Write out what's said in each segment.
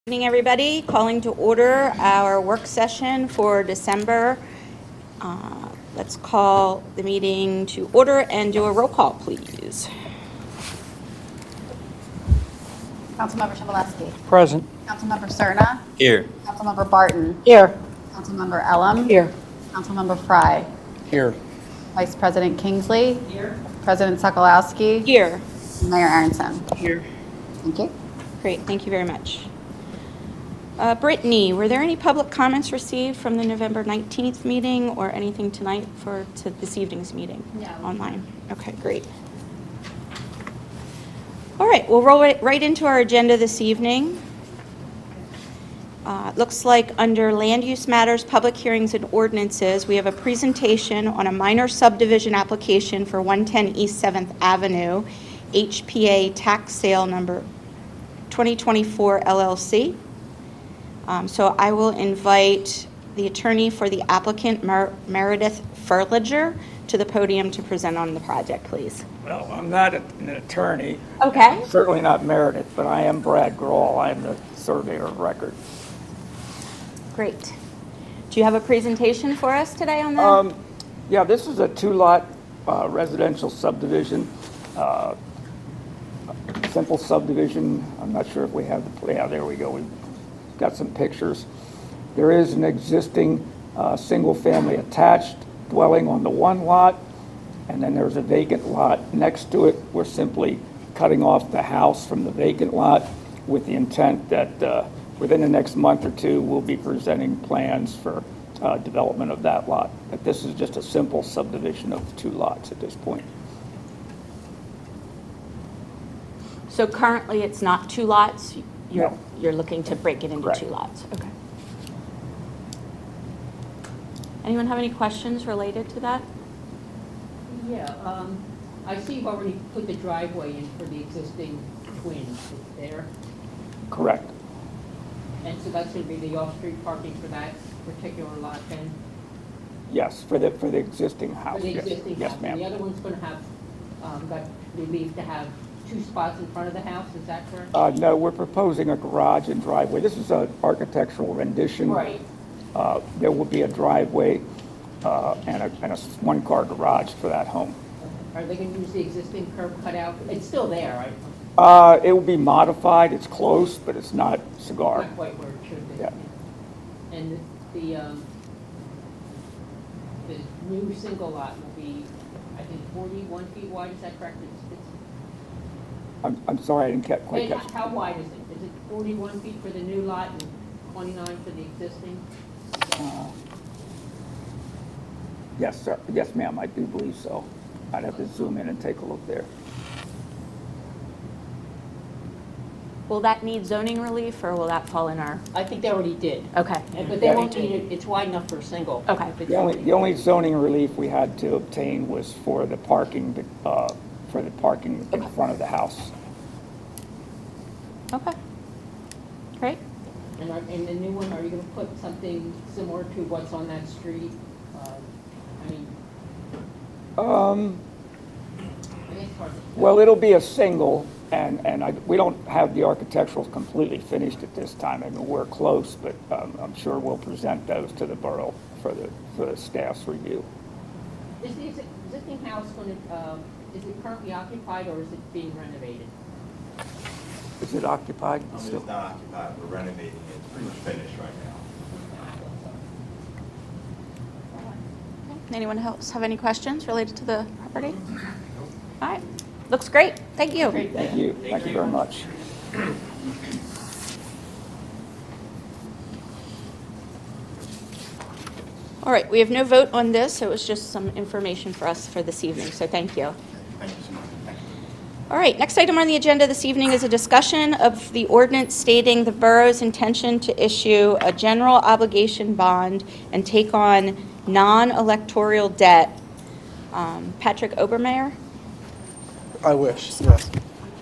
Good evening, everybody. Calling to order our work session for December. Let's call the meeting to order and do a roll call, please. Councilmember Chmielewski. Present. Councilmember Cerna. Here. Councilmember Barton. Here. Councilmember Elam. Here. Councilmember Fry. Here. Vice President Kingsley. Here. President Sokolowski. Here. Mayor Aronson. Here. Thank you. Great, thank you very much. Brittany, were there any public comments received from the November 19th meeting or anything tonight to this evening's meeting? No. Online? Okay, great. All right, we'll roll right into our agenda this evening. Looks like under Land Use Matters, Public Hearings and Ordinances, we have a presentation on a minor subdivision application for 110 East 7th Avenue, HPA tax sale number 2024 LLC. So I will invite the attorney for the applicant, Meredith Furliger, to the podium to present on the project, please. Well, I'm not an attorney, Okay. certainly not Meredith, but I am Brad Grawl. I am the surveyor of record. Great. Do you have a presentation for us today on that? Yeah, this is a two-lot residential subdivision, simple subdivision. I'm not sure if we have the, yeah, there we go. We've got some pictures. There is an existing single-family attached dwelling on the one lot, and then there's a vacant lot next to it. We're simply cutting off the house from the vacant lot with the intent that within the next month or two, we'll be presenting plans for development of that lot. But this is just a simple subdivision of two lots at this point. So currently, it's not two lots? No. You're looking to break it into Correct. two lots? Okay. Anyone have any questions related to that? Yeah, I see you've already put the driveway in for the existing twins there, Correct. and so that's going to be the off-street parking for that particular lot then? Yes, for the existing house. For the Yes. existing Yes, house? ma'am. The other one's going to have, got relief to have two spots in front of the house, is that correct? No, we're proposing a garage and driveway. This is an architectural rendition. Right. There will be a driveway and a one-car garage for that home. Are they going to use the existing curb cutout? It's still there, right? It will be modified. It's close, but it's not cigar. Not quite where it should be. Yeah. And the new single lot will be, I think, 41 feet wide, is that correct? I'm sorry, I didn't quite Hey, catch. how wide is it? Is it 41 feet for the new lot and 29 for the existing? Yes, sir. Yes, ma'am, I do believe so. I'd have to zoom in and take a look there. Will that need zoning relief, or will that fall in our? I think they already did. Okay. But they won't need it, it's wide enough for a single. Okay. The only zoning relief we had to obtain was for the parking, in front of the house. Okay. Great. And the new one, are you going to put something similar to what's on that street? I mean, I guess it's hard to. Well, it'll be a single, and we don't have the architecturals completely finished at this time. I mean, we're close, but I'm sure we'll present those to the borough for the staff's review. Is the existing house going to, is it currently occupied or is it being renovated? Is it occupied? No, it's not occupied, we're renovating it, it's pretty much finished right now. Anyone else have any questions related to the property? All right. Looks great. Thank you. Thank you. Thank you very much. All right, we have no vote on this. It was just some information for us for this evening, so thank you. Thank you so much. Thank you. All right, next item on the agenda this evening is a discussion of the ordinance stating the borough's intention to issue a general obligation bond and take on non-electoral debt. Patrick Obermayer? I wish, yes.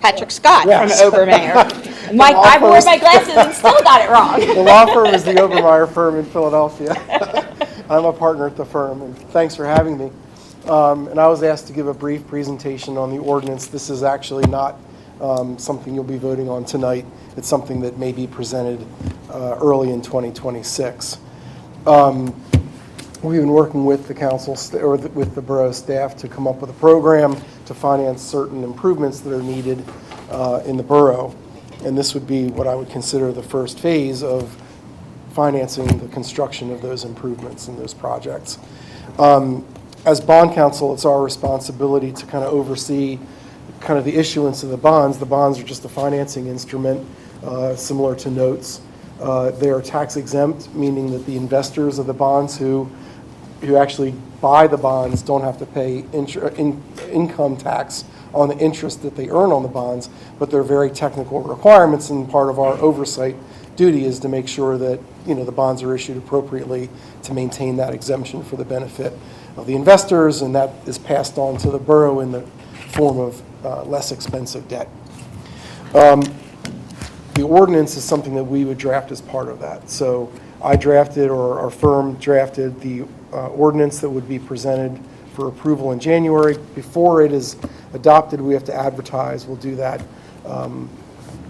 Patrick Scott Yes. from Obermayer. Mike, I wore my glasses and still got it wrong. The law firm is the Obermayer firm in Philadelphia. I'm a partner at the firm, and thanks for having me. And I was asked to give a brief presentation on the ordinance. This is actually not something you'll be voting on tonight. It's something that may be presented early in 2026. We've been working with the council with the borough staff to come up with a program to finance certain improvements that are needed in the borough. And this would be what I would consider the first phase of financing the construction of those improvements and those projects. As bond counsel, it's our responsibility to kind of oversee kind of the issuance of the bonds. The bonds are just a financing instrument similar to notes. They are tax exempt, meaning that the investors of the bonds who actually buy the bonds don't have to pay income tax on the interest that they earn on the bonds, but they're very technical requirements, and part of our oversight duty is to make sure that the bonds are issued appropriately to maintain that exemption for the benefit of the investors, and that is passed on to the borough in the form of less expensive debt. The ordinance is something that we would draft as part of that. So I drafted, or our firm drafted, the ordinance that would be presented for approval in January. Before it is adopted, we have to advertise. We'll do that.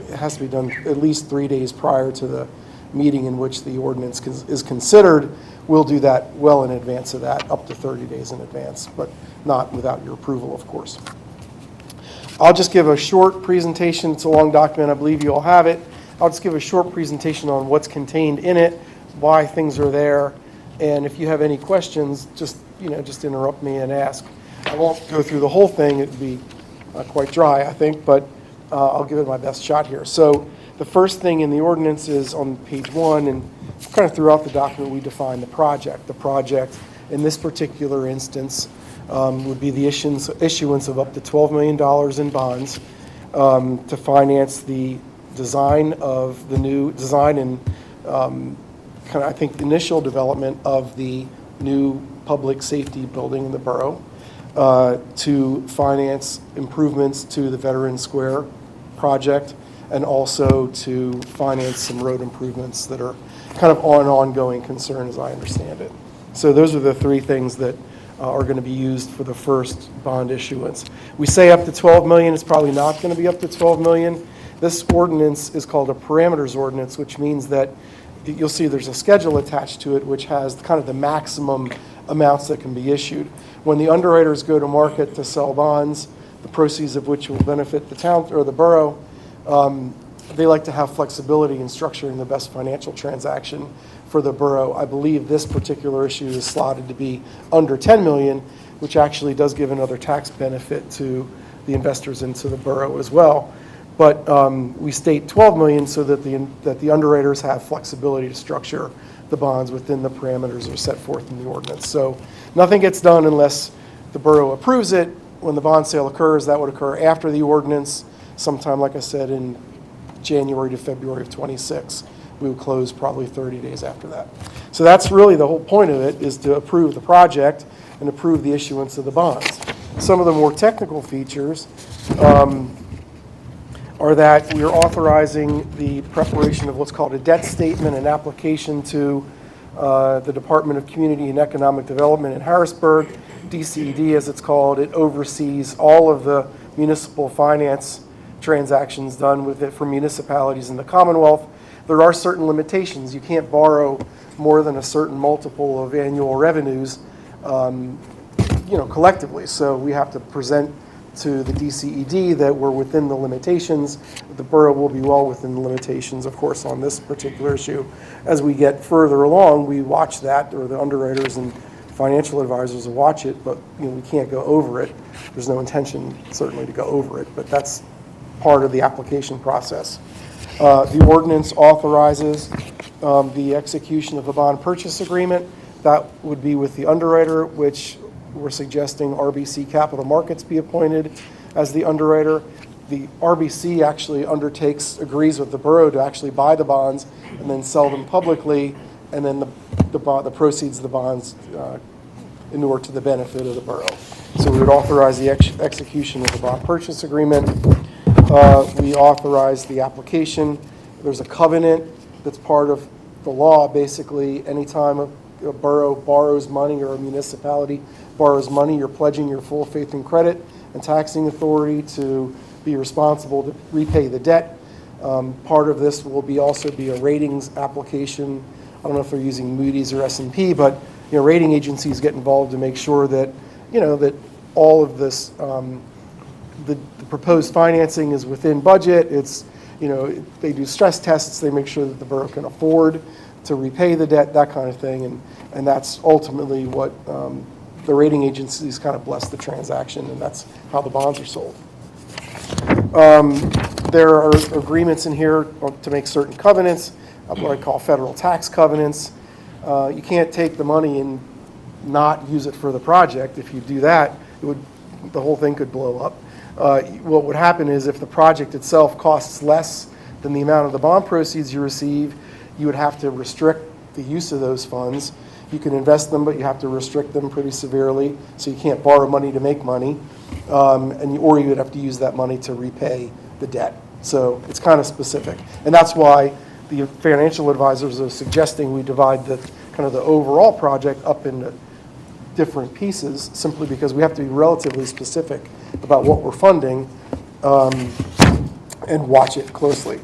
It has to be done at least 3 days prior to the meeting in which the ordinance is considered. We'll do that well in advance of that, up to 30 days in advance, but not without your approval, of course. I'll just give a short presentation. It's a long document. I believe you all have it. I'll just give a short presentation on what's contained in it, why things are there, and if you have any questions, just interrupt me and ask. I won't go through the whole thing. It'd be quite dry, I think, but I'll give it my best shot here. So the first thing in the ordinance is on page 1, and kind of throughout the document we define the project. The project in this particular instance would be the issuance of up to $12 million in bonds to finance the design of the new design and kind of, I think, the initial development of the new public safety building in the borough, to finance improvements to the Veterans Square project, and also to finance some road improvements that are kind of an ongoing concern as I understand it. So those are the three things that are going to be used for the first bond issuance. We say up to $12 million. It's probably not going to be up to $12 million. This ordinance is called a parameters ordinance, which means that you'll see there's a schedule attached to it which has kind of the maximum amounts that can be issued. When the underwriters go to market to sell bonds, the proceeds of which will benefit the town or the borough, they like to have flexibility in structuring the best financial transaction for the borough. I believe this particular issue is slotted to be under $10 million, which actually does give another tax benefit to the investors into the borough as well. But we state $12 million so that the underwriters have flexibility to structure the bonds within the parameters that are set forth in the ordinance. So nothing gets done unless the borough approves it. When the bond sale occurs, that would occur after the ordinance, sometime, like I said, in January to February of 26. We would close probably 30 days after that. So that's really the whole point of it, is to approve the project and approve the issuance of the bonds. Some of the more technical features are that we are authorizing the preparation of what's called a debt statement, an application to the Department of Community and Economic Development in Harrisburg, DCED as it's called. It oversees all of the municipal finance transactions done with it for municipalities in the Commonwealth. There are certain limitations. You can't borrow more than a certain multiple of annual revenues, collectively. So we have to present to the DCED that we're within the limitations. The borough will be well within the limitations, of course, on this particular issue. As we get further along, we watch that, or the underwriters and financial advisors will watch it, but we can't go over it. There's no intention, certainly, to go over it, but that's part of the application process. The ordinance authorizes the execution of a bond purchase agreement. That would be with the underwriter, which we're suggesting RBC Capital Markets be appointed as the underwriter. The RBC actually agrees with the borough to actually buy the bonds and then sell them publicly, and then the proceeds of the bonds inure to the benefit of the borough. So we would authorize the execution of the bond purchase agreement. We authorize the application. There's a covenant that's part of the law. Basically, anytime a borough borrows money or a municipality borrows money, you're pledging your full faith and credit and taxing authority to be responsible to repay the debt. Part of this will also be a ratings application. I don't know if they're using Moody's or S&P, but rating agencies get involved to make sure that that all of this the proposed financing is within budget. It's they do stress tests. They make sure that the borough can afford to repay the debt, that kind of thing, and that's ultimately what the rating agencies kind of bless the transaction, and that's how the bonds are sold. There are agreements in here to make certain covenants, what I call federal tax covenants. You can't take the money and not use it for the project. If you do that, the whole thing could blow up. What would happen is if the project itself costs less than the amount of the bond proceeds you receive, you would have to restrict the use of those funds. You can invest them, but you have to restrict them pretty severely, so you can't borrow money to make money, or you would have to use that money to repay the debt. So it's kind of specific, and that's why the financial advisors are suggesting we divide the kind of the overall project up into different pieces, simply because we have to be relatively specific about what we're funding and watch it closely.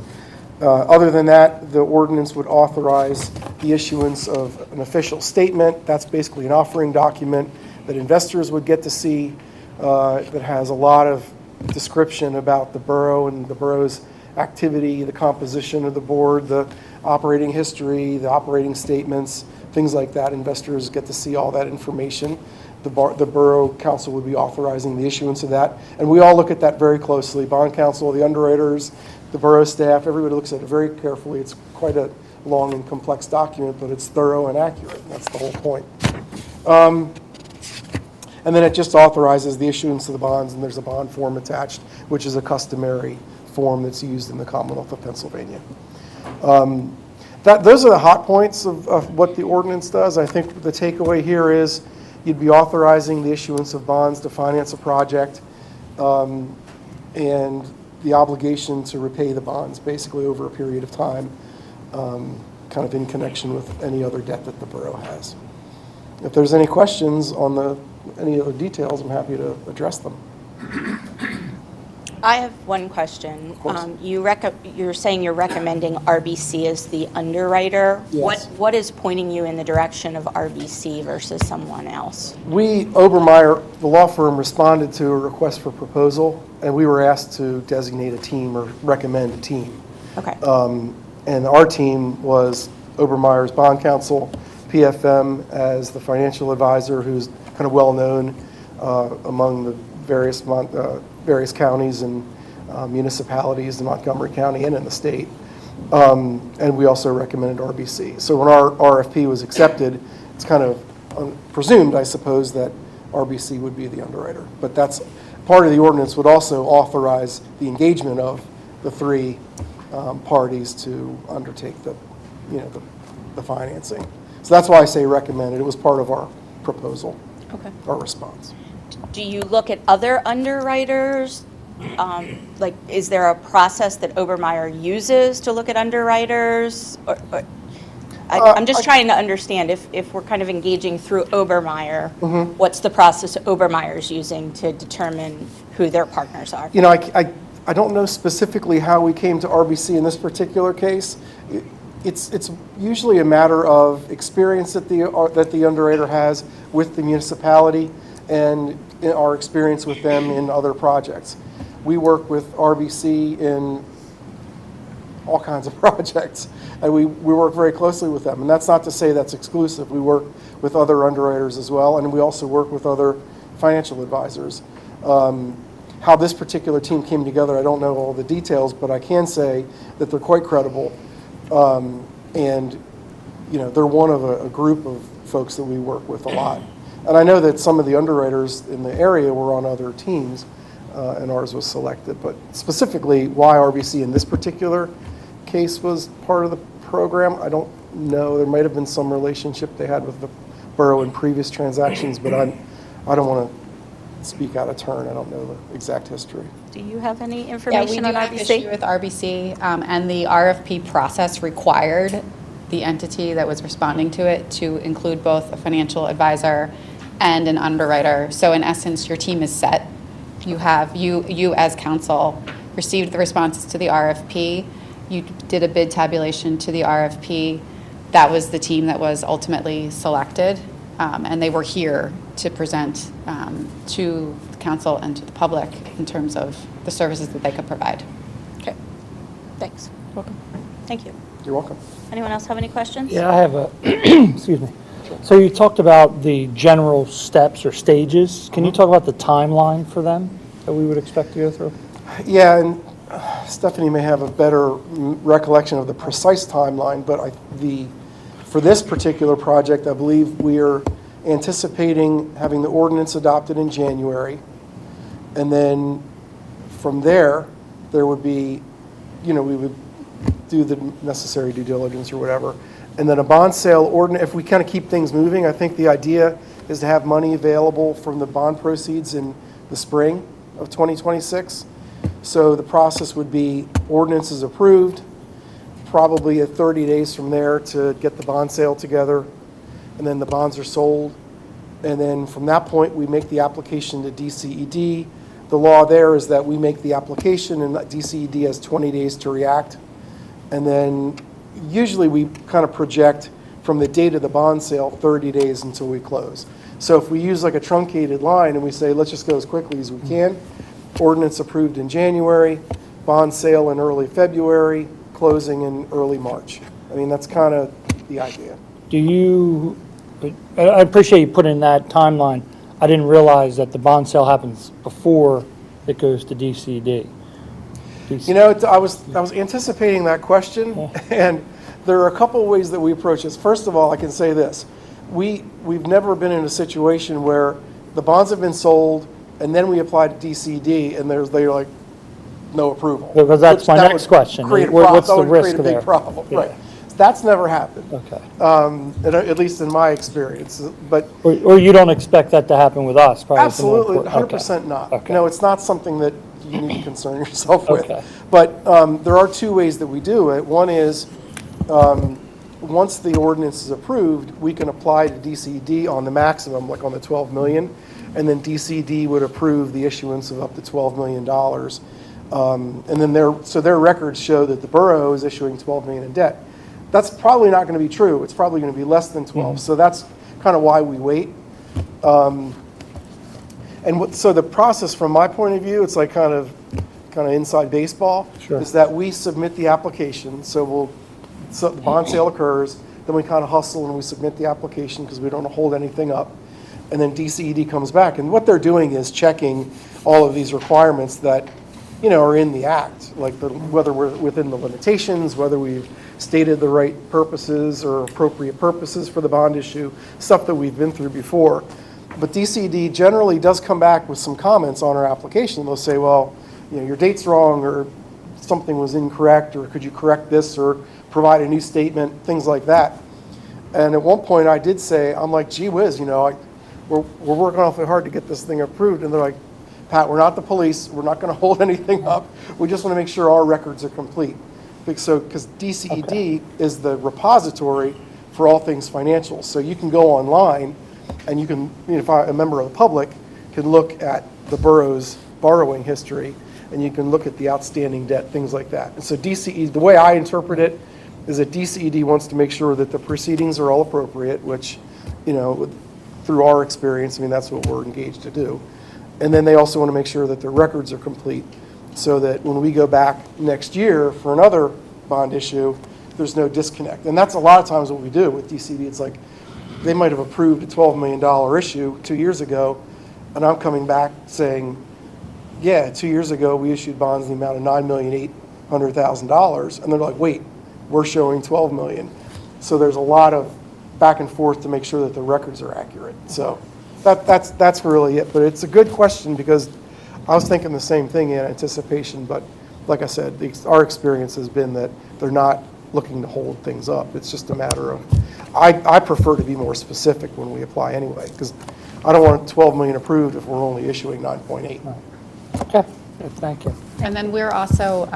Other than that, the ordinance would authorize the issuance of an official statement. That's basically an offering document that investors would get to see that has a lot of description about the borough and the borough's activity, the composition of the board, the operating history, the operating statements, things like that. Investors get to see all that information. The borough council would be authorizing the issuance of that. And we all look at that very closely. Bond counsel, the underwriters, the borough staff, everybody looks at it very carefully. It's quite a long and complex document, but it's thorough and accurate. And that's the whole point. And then it just authorizes the issuance of the bonds, and there's a bond form attached, which is a customary form that's used in the Commonwealth of Pennsylvania. Those are the hot points of what the ordinance does. I think the takeaway here is you'd be authorizing the issuance of bonds to finance a project, and the obligation to repay the bonds basically over a period of time, kind of in connection with any other debt that the borough has. If there's any questions on any other details, I'm happy to address them. I have one question. Of course. You're saying you're recommending RBC as the underwriter. Yes. What is pointing you in the direction of RBC versus someone else? Obermayer, the law firm, responded to a request for proposal, and we were asked to designate a team or recommend a team. Okay. And our team was Obermayer's bond counsel, PFM as the financial advisor, who's kind of well-known among the various counties and municipalities in Montgomery County and in the state. And we also recommended RBC. So when our RFP was accepted, it's kind of presumed, I suppose, that RBC would be the underwriter. But that's part of the ordinance would also authorize the engagement of the three parties to undertake the financing. So that's why I say recommended. It was part of our proposal, Okay. our response. Do you look at other underwriters? Is there a process that Obermayer uses to look at underwriters? I'm just trying to understand if we're kind of engaging through Obermayer, what's the process Obermayer's using to determine who their partners are? I don't know specifically how we came to RBC in this particular case. It's usually a matter of experience that the underwriter has with the municipality and in our experience with them in other projects. We work with RBC in all kinds of projects, and we work very closely with them. And that's not to say that's exclusive. We work with other underwriters as well, and we also work with other financial advisors. How this particular team came together, I don't know all the details, but I can say that they're quite credible. And they're one of a group of folks that we work with a lot. And I know that some of the underwriters in the area were on other teams, and ours was selected. But specifically, why RBC in this particular case was part of the program, I don't know. There might have been some relationship they had with the borough in previous transactions, but I don't want to speak out of turn. I don't know the exact history. Do you have any Yeah, we information do on have issue RBC? with RBC, and the RFP process required the entity that was responding to it to include both a financial advisor and an underwriter. So in essence, your team is set You as council received the responses to the RFP. You did a bid tabulation to the RFP. That was the team that was ultimately selected, and they were here to present to the council and to the public in terms of the services that they could provide. Okay, thanks. Welcome. Thank you. You're welcome. Anyone else have any questions? Yeah, I have a, excuse me. So you talked about the general steps or stages. Can you talk about the timeline for them that we would expect to go through? Yeah, and Stephanie may have a better recollection of the precise timeline, but for this particular project, I believe we are anticipating having the ordinance adopted in January. And then from there would be, we would do the necessary due diligence or whatever. And then a bond sale ordinance, if we kind of keep things moving, I think the idea is to have money available from the bond proceeds in the spring of 2026. So the process would be ordinance is approved, probably 30 days from there to get the bond sale together, and then the bonds are sold. And then from that point, we make the application to DCED. The law there is that we make the application and DCED has 20 days to react. And then usually we kind of project from the date of the bond sale 30 days until we close. So if we use like a truncated line and we say, let's just go as quickly as we can, ordinance approved in January, bond sale in early February, closing in early March. I mean, that's kind of the idea. I appreciate you putting in that timeline. I didn't realize that the bond sale happens before it goes to DCD. I was anticipating that question, and there are a couple of ways that we approach this. First of all, I can say this. We've never been in a situation where the bonds have been sold, and then we apply to DCD, and they're like, no approval. Because that's my That next would question. create a What's problem. the That would risk create a there? big problem, Yeah. right. That's never happened, Okay. at least in my experience. But Or you don't expect that to happen with us? Probably is the more absolutely, important- 100% not. Okay. No, it's not something that you need to concern yourself with. Okay. But there are two ways that we do it. One is, once the ordinance is approved, we can apply to DCD on the maximum, like on the 12 million, and then DCD would approve the issuance of up to $12 million. And then their records show that the borough is issuing 12 million in debt. That's probably not going to be true. It's probably going to be less than 12. So that's kind of why we wait. So the process from my point of view, it's like kind of inside baseball, Sure. is that we submit the application. So the bond sale occurs, then we kind of hustle and we submit the application because we don't want to hold anything up. And then DCED comes back. And what they're doing is checking all of these requirements that, are in the act, like whether we're within the limitations, whether we've stated the right purposes or appropriate purposes for the bond issue, stuff that we've been through before. But DCED generally does come back with some comments on our application. They'll say, well, your date's wrong, or something was incorrect, or could you correct this, or provide a new statement, things like that. And at one point I did say, I'm like, gee whiz, we're working awfully hard to get this thing approved. And they're like, Pat, we're not the police. We're not going to hold anything up. We just want to make sure our records are complete. Because DCED is the repository for all things financial. So you can go online and you can, if a member of the public can look at the borough's borrowing history, and you can look at the outstanding debt, things like that. And so DCED, the way I interpret it is that DCED wants to make sure that the proceedings are all appropriate, which, through our experience, that's what we're engaged to do. And then they also want to make sure that their records are complete, so that when we go back next year for another bond issue, there's no disconnect. And that's a lot of times what we do with DCD. It's like they might have approved a $12 million issue 2 years ago, and I'm coming back saying, yeah, 2 years ago we issued bonds in the amount of $9,800,000. And they're like, wait, we're showing 12 million. So there's a lot of back and forth to make sure that the records are accurate. So that's really it. But it's a good question, because I was thinking the same thing in anticipation, but like I said, our experience has been that they're not looking to hold things up. It's just a matter of, I prefer to be more specific when we apply anyway, because I don't want 12 million approved if we're only issuing 9.8. Okay, good, thank you. And then we're also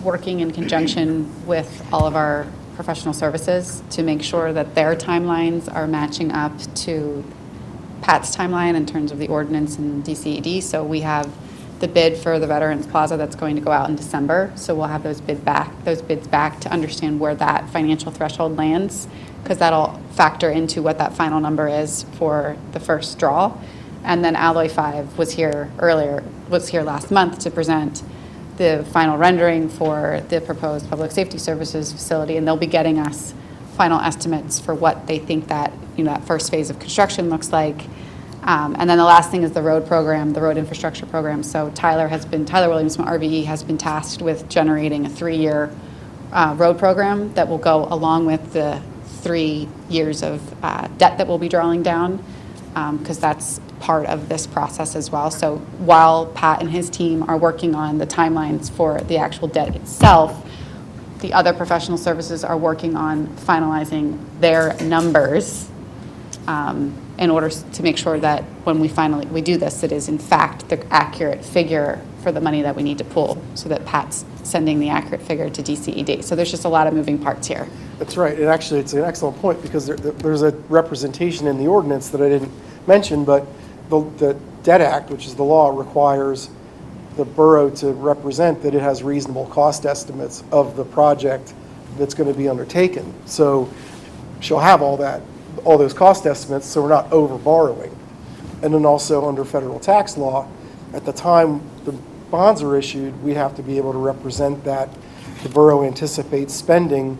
working in conjunction with all of our professional services to make sure that their timelines are matching up to Pat's timeline in terms of the ordinance and DCED. So we have the bid for the Veterans Plaza that's going to go out in December. So we'll have those bids back to understand where that financial threshold lands, because that'll factor into what that final number is for the first draw. And then Alloy 5 was here last month to present the final rendering for the proposed public safety services facility, and they'll be getting us final estimates for what they think that, that first phase of construction looks like. And then the last thing is the road program, the road infrastructure program. So Tyler Williams from RVE has been tasked with generating a 3-year road program that will go along with the 3 years of debt that we'll be drawing down, because that's part of this process as well. So while Pat and his team are working on the timelines for the actual debt itself, the other professional services are working on finalizing their numbers in order to make sure that when we do this, it is in fact the accurate figure for the money that we need to pull, so that Pat's sending the accurate figure to DCED. So there's just a lot of moving parts here. That's right. And actually, it's an excellent point, because there's a representation in the ordinance that I didn't mention, but the Debt Act, which is the law, requires the borough to represent that it has reasonable cost estimates of the project that's going to be undertaken. So she'll have all those cost estimates, so we're not over borrowing. And then also under federal tax law, at the time the bonds are issued, we have to be able to represent that the borough anticipates spending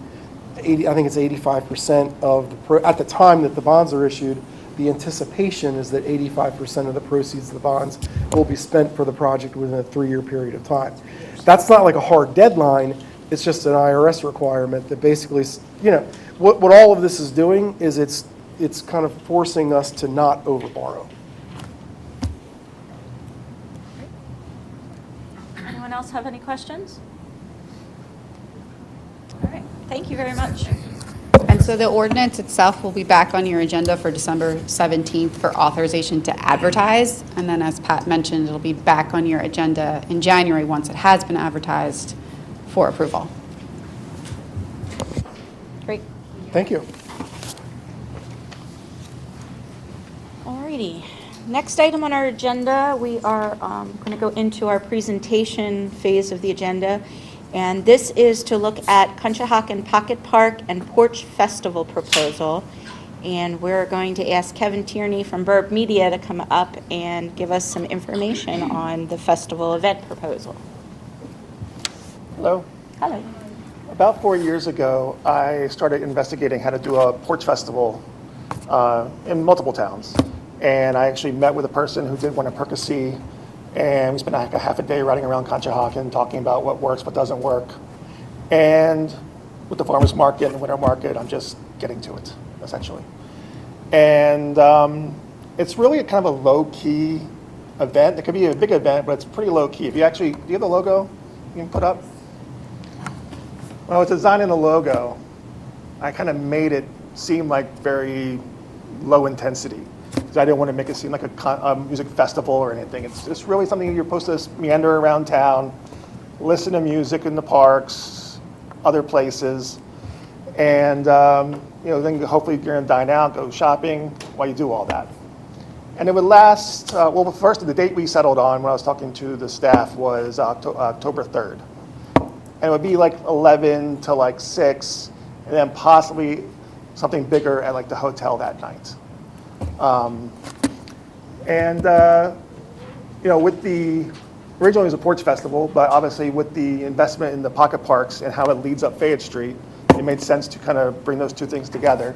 85% of at the time that the bonds are issued. The anticipation is that 85% of the proceeds of the bonds will be spent for the project within a 3-year period of time. That's not like a hard deadline. It's just an IRS requirement that basically, what all of this is doing is it's kind of forcing us to not overborrow. Anyone else have any questions? All right, thank you very much. And so the ordinance itself will be back on your agenda for December 17th for authorization to advertise. And then, as Pat mentioned, it'll be back on your agenda in January once it has been advertised for approval. Great. Thank you. All righty. Next item on our agenda, we are going to go into our presentation phase of the agenda. And this is to look at Conshohocken Pocket Park and Porch Festival proposal. And we're going to ask Kevin Tierney from Burb Media to come up and give us some information on the festival event proposal. Hello. Hello. About 4 years ago, I started investigating how to do a porch festival in multiple towns. And I actually met with a person who did one in Percy, and we spent like a half a day riding around Conshohocken talking about what works, what doesn't work. And with the farmers market and the winter market, I'm just getting to it, essentially. And it's really a kind of a low-key event. It could be a big event, but it's pretty low-key. If you actually, do you have the logo you can put up? When I was designing the logo, I kind of made it seem like very low intensity, because I didn't want to make it seem like a music festival or anything. It's really something you're supposed to meander around town, listen to music in the parks, other places, and then hopefully you're going to dine out, go shopping while you do all that. And it would last, well, first the date we settled on when I was talking to the staff was October 3rd. And it would be like 11 to like 6, and then possibly something bigger at like the hotel that night. With the, originally it was a porch festival, but obviously with the investment in the pocket parks and how it leads up Fayette Street, it made sense to kind of bring those two things together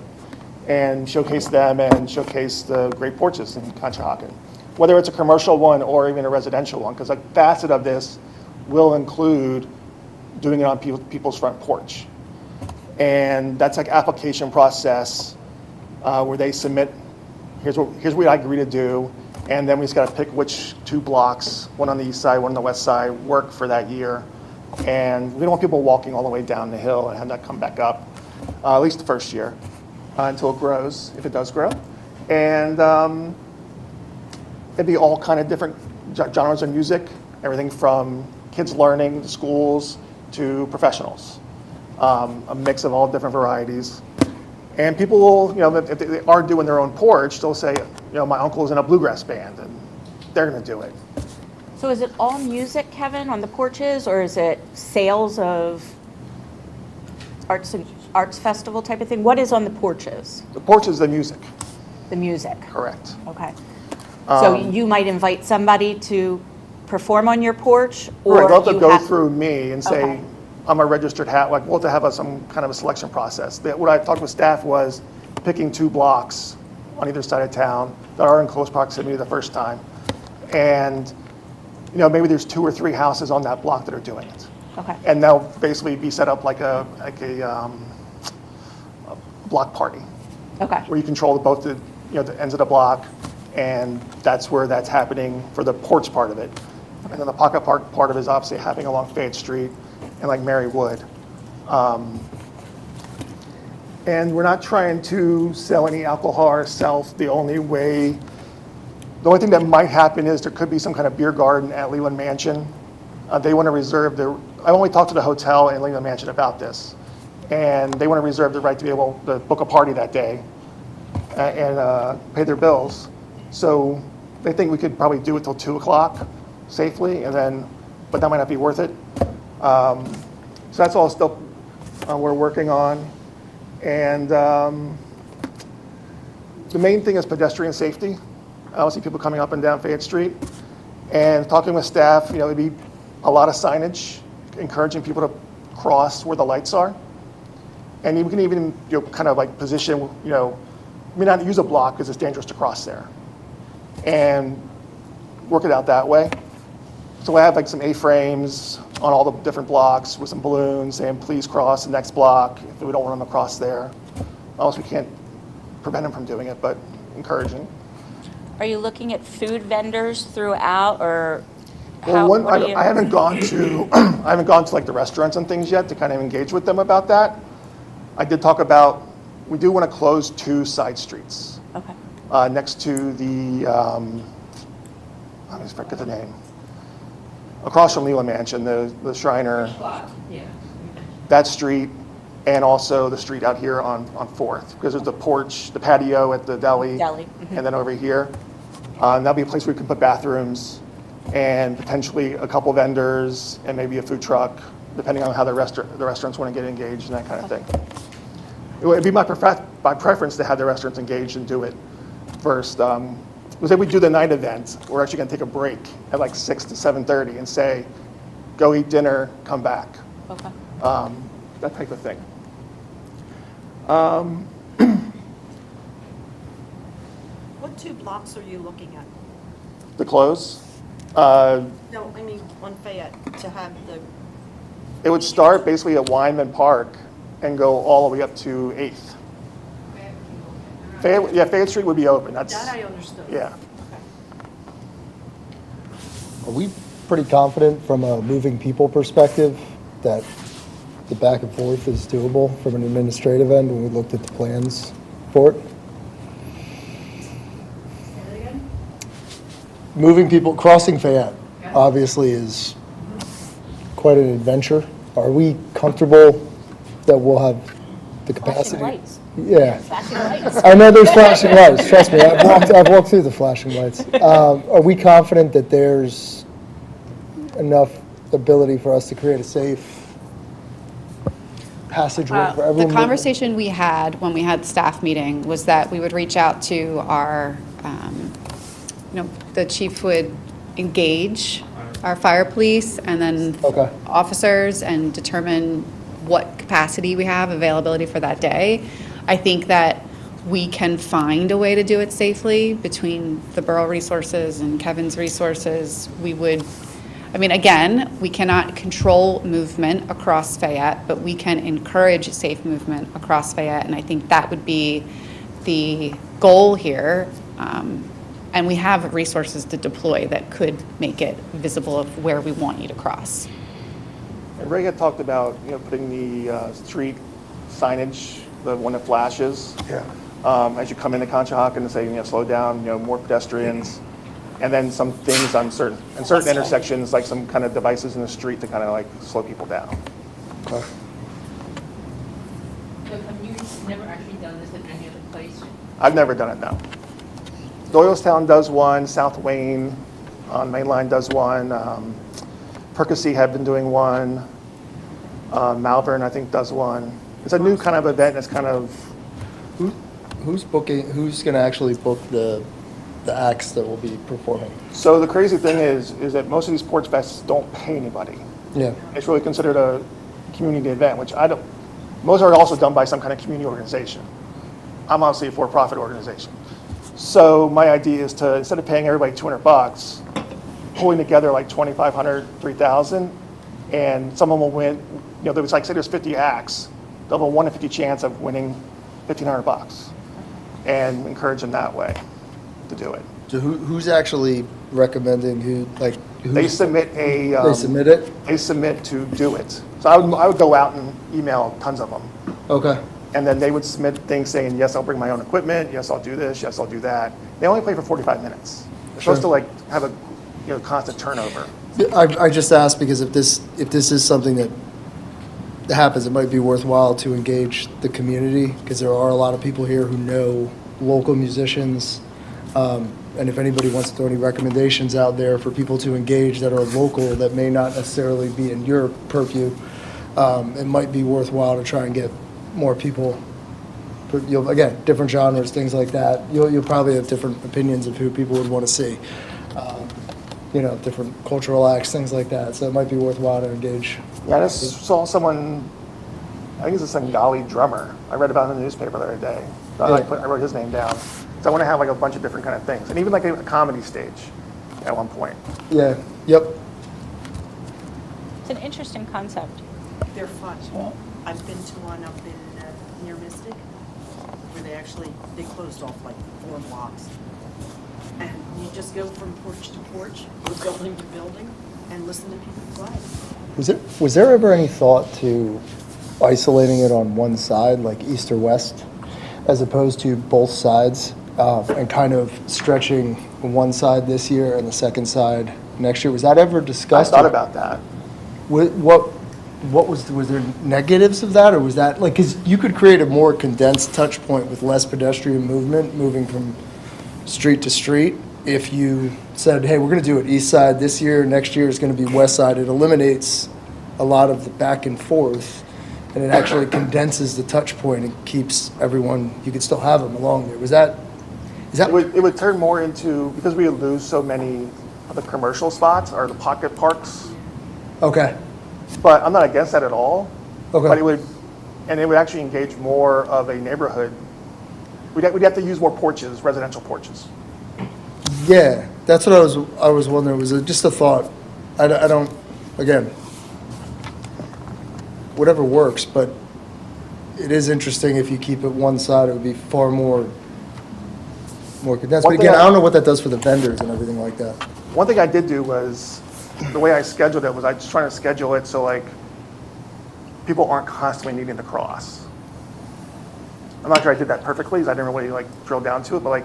and showcase them and showcase the great porches in Conshohocken, whether it's a commercial one or even a residential one, because a facet of this will include doing it on people's front porch. And that's like application process where they submit, here's what I agree to do, and then we just got to pick which 2 blocks, one on the east side, one on the west side, work for that year. And we don't want people walking all the way down the hill and have that come back up, at least the first year, until it grows, if it does grow. And it'd be all kind of different genres of music, everything from kids learning to schools to professionals, a mix of all different varieties. And people will, if they are doing their own porch, they'll say, my uncle's in a bluegrass band, and they're going to do it. So is it all music, Kevin, on the porches, or is it sales of arts festival type of thing? What is on the porches? The porch is the music, The music? correct. Okay. So you might invite somebody to perform on your porch, or Right, they'll have to you go have- through me and say, Okay. I'm a registered hat, like, we'll have to have some kind of a selection process. What I talked with staff was picking 2 blocks on either side of town that are in close proximity the first time. And, maybe there's 2 or 3 houses on that block that are doing it. Okay. And they'll basically be set up like a block party, Okay. where you control both the ends of the block, and that's where that's happening for the porch part of it. And then the pocket park part of it is obviously happening along Fayette Street and like Mary Wood. And we're not trying to sell any alcohol ourselves. The only thing that might happen is there could be some kind of beer garden at Leland Mansion. They want to reserve I only talked to the hotel in Leland Mansion about this. And they want to reserve the right to be able to book a party that day and pay their bills. So they think we could probably do it till 2 o'clock safely, but that might not be worth it. So that's all still we're working on. And the main thing is pedestrian safety. I don't see people coming up and down Fayette Street. And talking with staff, it'd be a lot of signage, encouraging people to cross where the lights are. And you can even, kind of like position, may not use a block because it's dangerous to cross there. And work it out that way. So I have like some A-frames on all the different blocks with some balloons saying, please cross the next block if we don't want them to cross there. Almost we can't prevent them from doing it, but encouraging. Are you looking at food vendors throughout, or Well, what are you? I haven't gone to, like the restaurants and things yet to kind of engage with them about that. I did talk about, we do want to close 2 side streets. Okay. Next to the, I just forget the name. Across from Leland Mansion, the Shriner, Yeah. that street, and also the street out here on 4th, because there's the porch, the patio at the deli. Deli, And then over here. And that'll be a place where we can put bathrooms and potentially a couple vendors and maybe a food truck, depending on how the restaurants want to get engaged and that kind of thing. It would be my preference to have the restaurants engaged and do it first. Because if we do the night event, we're actually going to take a break at like 6 to 7:30 and say, go eat dinner, come back. Okay. That type of thing. What 2 blocks are you looking at? The close, No, I mean, on Fayette, to have the, it would start basically at Weinmann Park and go all the way up to 8th. Fayette Street would be open. that I understood. Yeah. Are we pretty confident from a moving people perspective that the back and forth is doable from an administrative end when we looked at the plans for it? Moving people, crossing Fayette, obviously is quite an adventure. Are we comfortable that we'll have the capacity? Flashing lights. Yeah. Flashing lights. I know there's flashing lights, trust me, I've walked through the flashing lights. Are we confident that there's enough ability for us to create a safe passageway for everyone? The conversation we had when we had staff meeting was that we would reach out to our, the chief would engage our fire police and then Okay. officers and determine what capacity we have, availability for that day. I think that we can find a way to do it safely between the borough resources and Kevin's resources. Again, we cannot control movement across Fayette, but we can encourage safe movement across Fayette, and I think that would be the goal here. And we have resources to deploy that could make it visible of where we want you to cross. And Ray had talked about, putting the street signage, the one that flashes. Yeah. As you come into Conshohocken and say, slow down, more pedestrians. And then some things on certain intersections, like some kind of devices in the street to kind of like slow people down. Okay. So have you never actually done this in any other place? I've never done it, no. Doylestown does one, South Wayne on Main Line does one. Percy had been doing one. Malvern, I think, does one. It's a new kind of event. It's kind of, Who's booking, who's going to actually book the acts that will be performing? so the crazy thing is that most of these Porch Fests don't pay anybody. Yeah. It's really considered a community event, which I don't, most are also done by some kind of community organization. I'm obviously a for-profit organization. So my idea is to, instead of paying everybody $200, pulling together like 2,500, 3,000, and someone will win, you know, there's like, say there's 50 acts, they'll have a 1 in 50 chance of winning $1,500 and encourage them that way to do it. So who's actually recommending who, like, They who's, submit a. they submit it? They submit to do it. So I would go out and email tons of them. Okay. And then they would submit things saying, yes, I'll bring my own equipment, yes, I'll do this, yes, I'll do that. They only play for 45 minutes. They're supposed to like have a, you know, constant turnover. I just asked because if this is something that happens, it might be worthwhile to engage the community, because there are a lot of people here who know local musicians. And if anybody wants to throw any recommendations out there for people to engage that are local that may not necessarily be in your purview, it might be worthwhile to try and get more people. Again, different genres, things like that. You'll probably have different opinions of who people would want to see. You know, different cultural acts, things like that. So it might be worthwhile to engage. Yeah, I just saw someone, I think it's a Bengali drummer. I read about it in the newspaper the other day. I wrote his name down. So I want to have like a bunch of different kind of things. And even like a comedy stage at one point. Yeah. Yep. It's an interesting concept. They're fun. I've been to one up in near Mystic, where they closed off like 4 blocks. And you just go from porch to porch, or building to building, and listen to people play. Was there ever any thought to isolating it on one side, like east or west, as opposed to both sides, and kind of stretching one side this year and the second side next year? Was that ever I discussed? thought about that. What was there negatives of that, or was that like, because you could create a more condensed touch point with less pedestrian movement, moving from street to street, if you said, hey, we're going to do it east side this year, next year is going to be west side. It eliminates a lot of the back and forth, and it actually condenses the touch point and keeps everyone, you could still have them along there. Is that It would turn more into, because we would lose so many of the commercial spots or the pocket parks. okay? But I'm not against that at all. Okay. But it would actually engage more of a neighborhood. We'd have to use more porches, residential porches. Yeah, that's what I was wondering. Was it just a thought? I don't, again, whatever works, but it is interesting if you keep it one side, it would be far more condensed. One But thing again, I don't know what that does for the vendors and everything like that. One thing I did do was, the way I scheduled it was I was trying to schedule it so like people aren't constantly needing to cross. I'm not sure I did that perfectly, because I didn't really like drill down to it, but like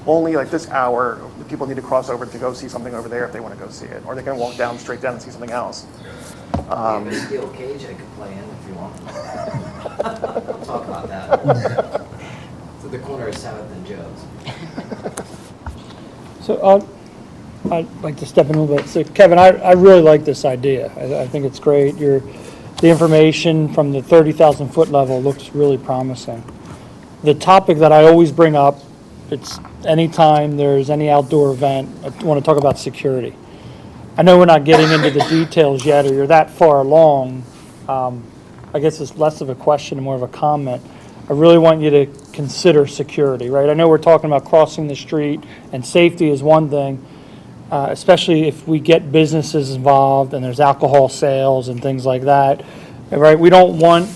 only like this hour, the people need to cross over to go see something over there if they want to go see it, or they can walk down straight down and see something else. We have a steel cage I could play in if you want. We'll talk about that. So the corner of 7th and Joe's. So I'd like to step in a little bit. So Kevin, I really like this idea. I think it's great. The information from the 30,000 foot level looks really promising. The topic that I always bring up, it's anytime there's any outdoor event, I want to talk about security. I know we're not getting into the details yet, or you're that far along. I guess it's less of a question and more of a comment. I really want you to consider security, right? I know we're talking about crossing the street, and safety is one thing, especially if we get businesses involved and there's alcohol sales and things like that, right? We don't want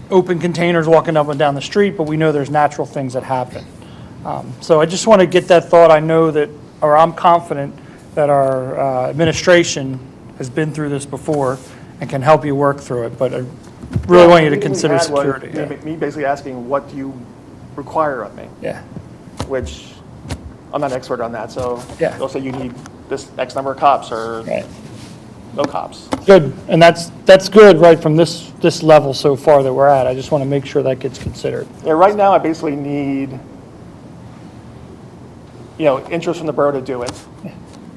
open containers walking up and down the street, but we know there's natural things that happen. So I just want to get that thought. I know that, or I'm confident that our administration has been through this before and can help you work through it, but I really want you to consider security. Me basically asking, what do you require of me? Yeah. Which, I'm not an expert on that, so Yeah. they'll say you need this X number of cops or Right. no cops. Good, and that's good right from this level so far that we're at. I just want to make sure that gets considered. Yeah, right now I basically need interest from the borough to do it.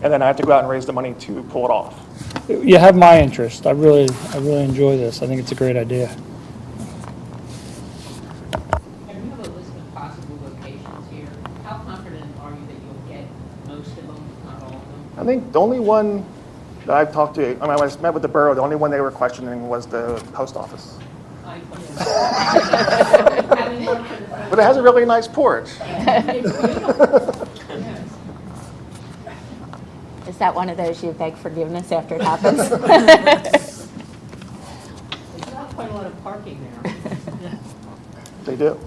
And then I have to go out and raise the money to pull it off. You have my interest. I really enjoy this. I think it's a great idea. And you have a list of possible locations here. How confident are you that you'll get most of them, if not all of them? I think the only one that I've talked to, when I met with the borough, the only one they were questioning was the post office. Having worked for the But it has a really nice porch. It's beautiful. Yes. Is that one of those you beg forgiveness after it happens? There's not quite a lot of parking there. They do.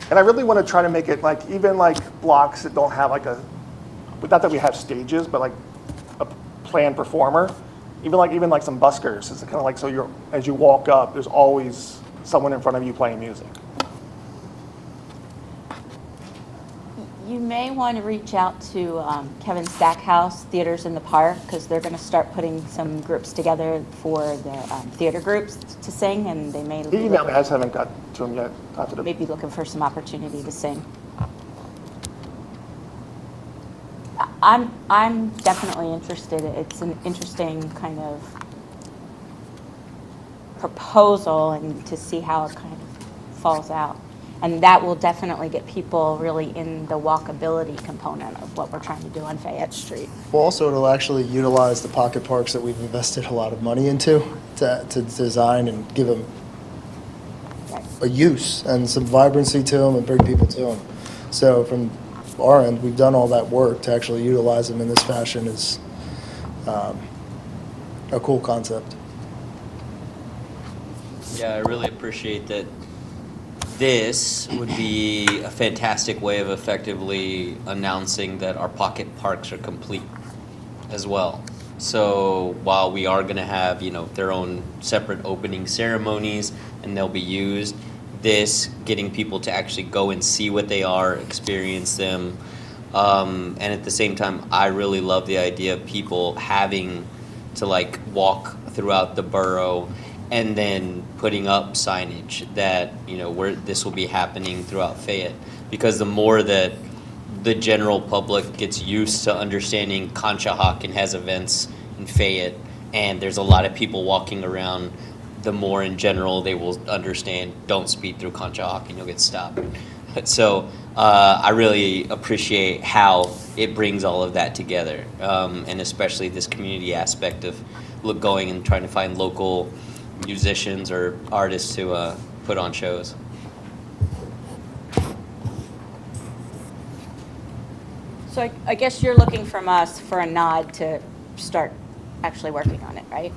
And I really want to try to make it like, even like blocks that don't have like a, not that we have stages, but like a planned performer. Even like some buskers. It's kind of like, so as you walk up, there's always someone in front of you playing music. You may want to reach out to Kevin Stackhouse, Theaters in the Park, because they're going to start putting some groups together for the theater groups to sing, and they may He emailed me, I just haven't got to him yet. After the, maybe looking for some opportunity to sing. I'm definitely interested. It's an interesting kind of proposal, and to see how it kind of falls out. And that will definitely get people really in the walkability component of what we're trying to do on Fayette Street. Well, also, it'll actually utilize the pocket parks that we've invested a lot of money into to design and give them a use and some vibrancy to them and bring people to them. So from our end, we've done all that work to actually utilize them in this fashion is a cool concept. Yeah, I really appreciate that. This would be a fantastic way of effectively announcing that our pocket parks are complete as well. So while we are going to have, their own separate opening ceremonies and they'll be used, this getting people to actually go and see what they are, experience them, and at the same time, I really love the idea of people having to walk throughout the borough and then putting up signage that, where this will be happening throughout Fayette. Because the more that the general public gets used to understanding Conshohocken has events in Fayette, and there's a lot of people walking around, the more in general they will understand, don't speed through Conshohocken, you'll get stopped. So I really appreciate how it brings all of that together, and especially this community aspect of going and trying to find local musicians or artists to put on shows. So I guess you're looking from us for a nod to start actually working on it, right?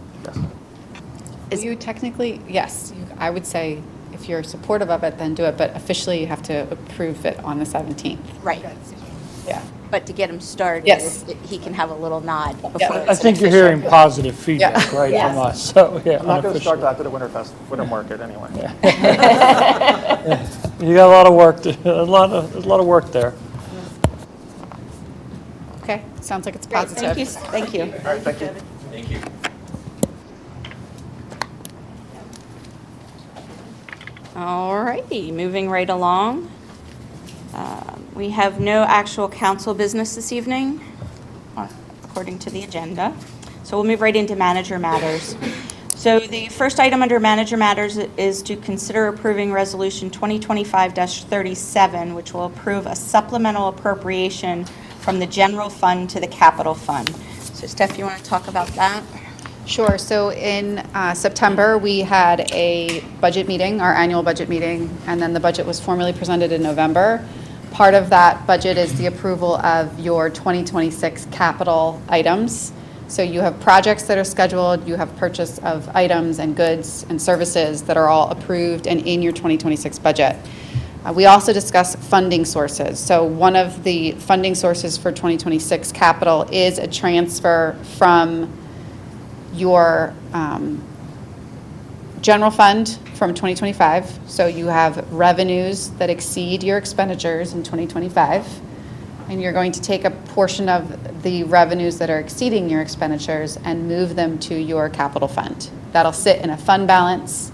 yes. You technically, yes, I would say if you're supportive of it, then do it, but officially you have to approve it on the 17th. Right. Yeah. But to get him started, Yes. he can have a little nod before Yeah. I think you're hearing positive feedback, Yeah. right, Yes. from us, so, yeah. I'm not going to start unofficially. after the winter market anyway. You got a lot of work, a lot of work there. Okay, sounds like it's Great, positive. thank you. All right, thank you. Thank you. All righty, moving right along. We have no actual council business this evening, according to the agenda. So we'll move right into manager matters. So the first item under manager matters is to consider approving Resolution 2025-37, which will approve a supplemental appropriation from the general fund to the capital fund. So Steph, you want to talk about that? Sure. So in September, we had a budget meeting, our annual budget meeting, and then the budget was formally presented in November. Part of that budget is the approval of your 2026 capital items. So you have projects that are scheduled, you have purchase of items and goods and services that are all approved and in your 2026 budget. We also discuss funding sources. So one of the funding sources for 2026 capital is a transfer from your general fund from 2025. So you have revenues that exceed your expenditures in 2025. And you're going to take a portion of the revenues that are exceeding your expenditures and move them to your capital fund. That'll sit in a fund balance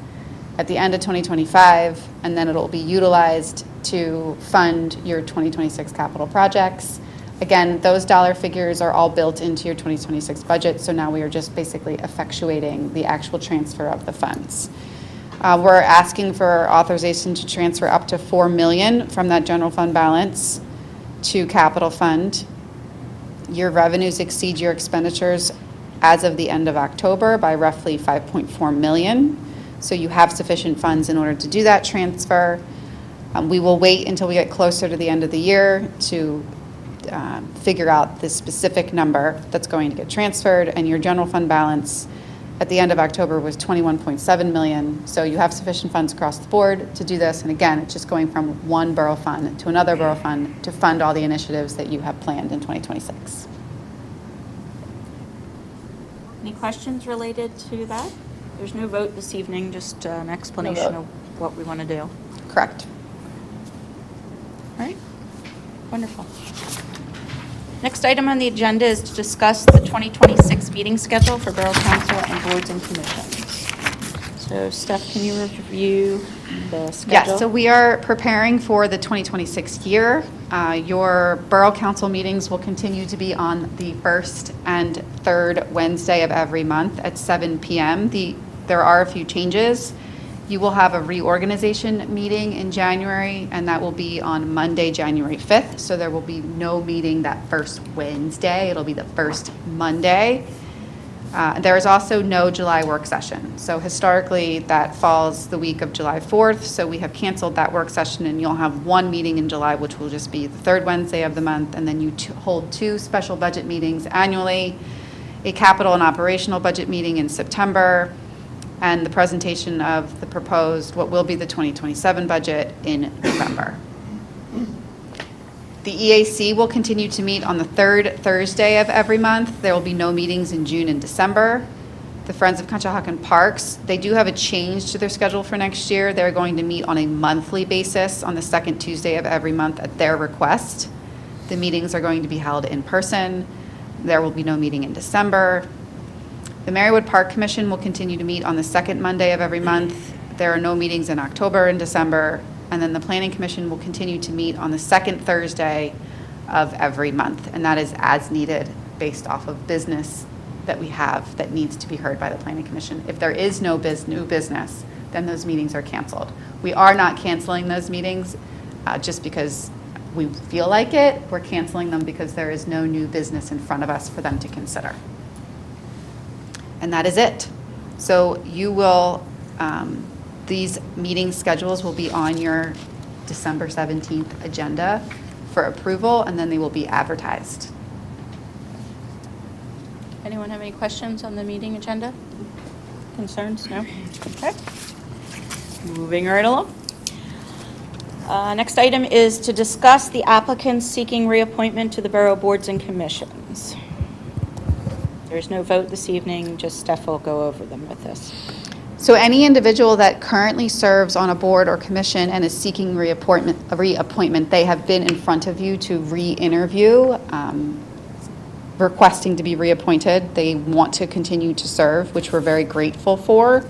at the end of 2025, and then it'll be utilized to fund your 2026 capital projects. Again, those dollar figures are all built into your 2026 budget, so now we are just basically effectuating the actual transfer of the funds. We're asking for authorization to transfer up to $4 million from that general fund balance to capital fund. Your revenues exceed your expenditures as of the end of October by roughly $5.4 million. So you have sufficient funds in order to do that transfer. We will wait until we get closer to the end of the year to figure out the specific number that's going to get transferred, and your general fund balance at the end of October was $21.7 million. So you have sufficient funds across the board to do this. And again, it's just going from one borough fund to another borough fund to fund all the initiatives that you have planned in 2026. Any questions related to that? There's no vote this evening, just an explanation of what we want to do. Correct. All right, wonderful. Next item on the agenda is to discuss the 2026 meeting schedule for Borough Council and Boards and Commissions. So Steph, can you review the schedule? Yes, so we are preparing for the 2026 year. Your Borough Council meetings will continue to be on the first and third Wednesday of every month at 7 p.m. There are a few changes. You will have a reorganization meeting in January, and that will be on Monday, January 5th. So there will be no meeting that first Wednesday. It'll be the first Monday. There is also no July work session. So historically, that falls the week of July 4th. So we have canceled that work session, and you'll have one meeting in July, which will just be the third Wednesday of the month. And then you hold two special budget meetings annually, a capital and operational budget meeting in September, and the presentation of the proposed, what will be the 2027 budget in November. The EAC will continue to meet on the third Thursday of every month. There will be no meetings in June and December. The Friends of Conshohocken Parks, they do have a change to their schedule for next year. They're going to meet on a monthly basis on the second Tuesday of every month at their request. The meetings are going to be held in person. There will be no meeting in December. The Marywood Park Commission will continue to meet on the second Monday of every month. There are no meetings in October and December. And then the Planning Commission will continue to meet on the second Thursday of every month. And that is as needed based off of business that we have that needs to be heard by the Planning Commission. If there is no new business, then those meetings are canceled. We are not canceling those meetings just because we feel like it. We're canceling them because there is no new business in front of us for them to consider. And that is it. So you will, these meeting schedules will be on your December 17th agenda for approval, and then they will be advertised. Anyone have any questions on the meeting agenda? Concerns? No? Okay. Moving right along. Next item is to discuss the applicants seeking reappointment to the Borough Boards and Commissions. There's no vote this evening, just Steph will go over them with us. So any individual that currently serves on a board or commission and is seeking reappointment, they have been in front of you to re-interview, requesting to be reappointed. They want to continue to serve, which we're very grateful for.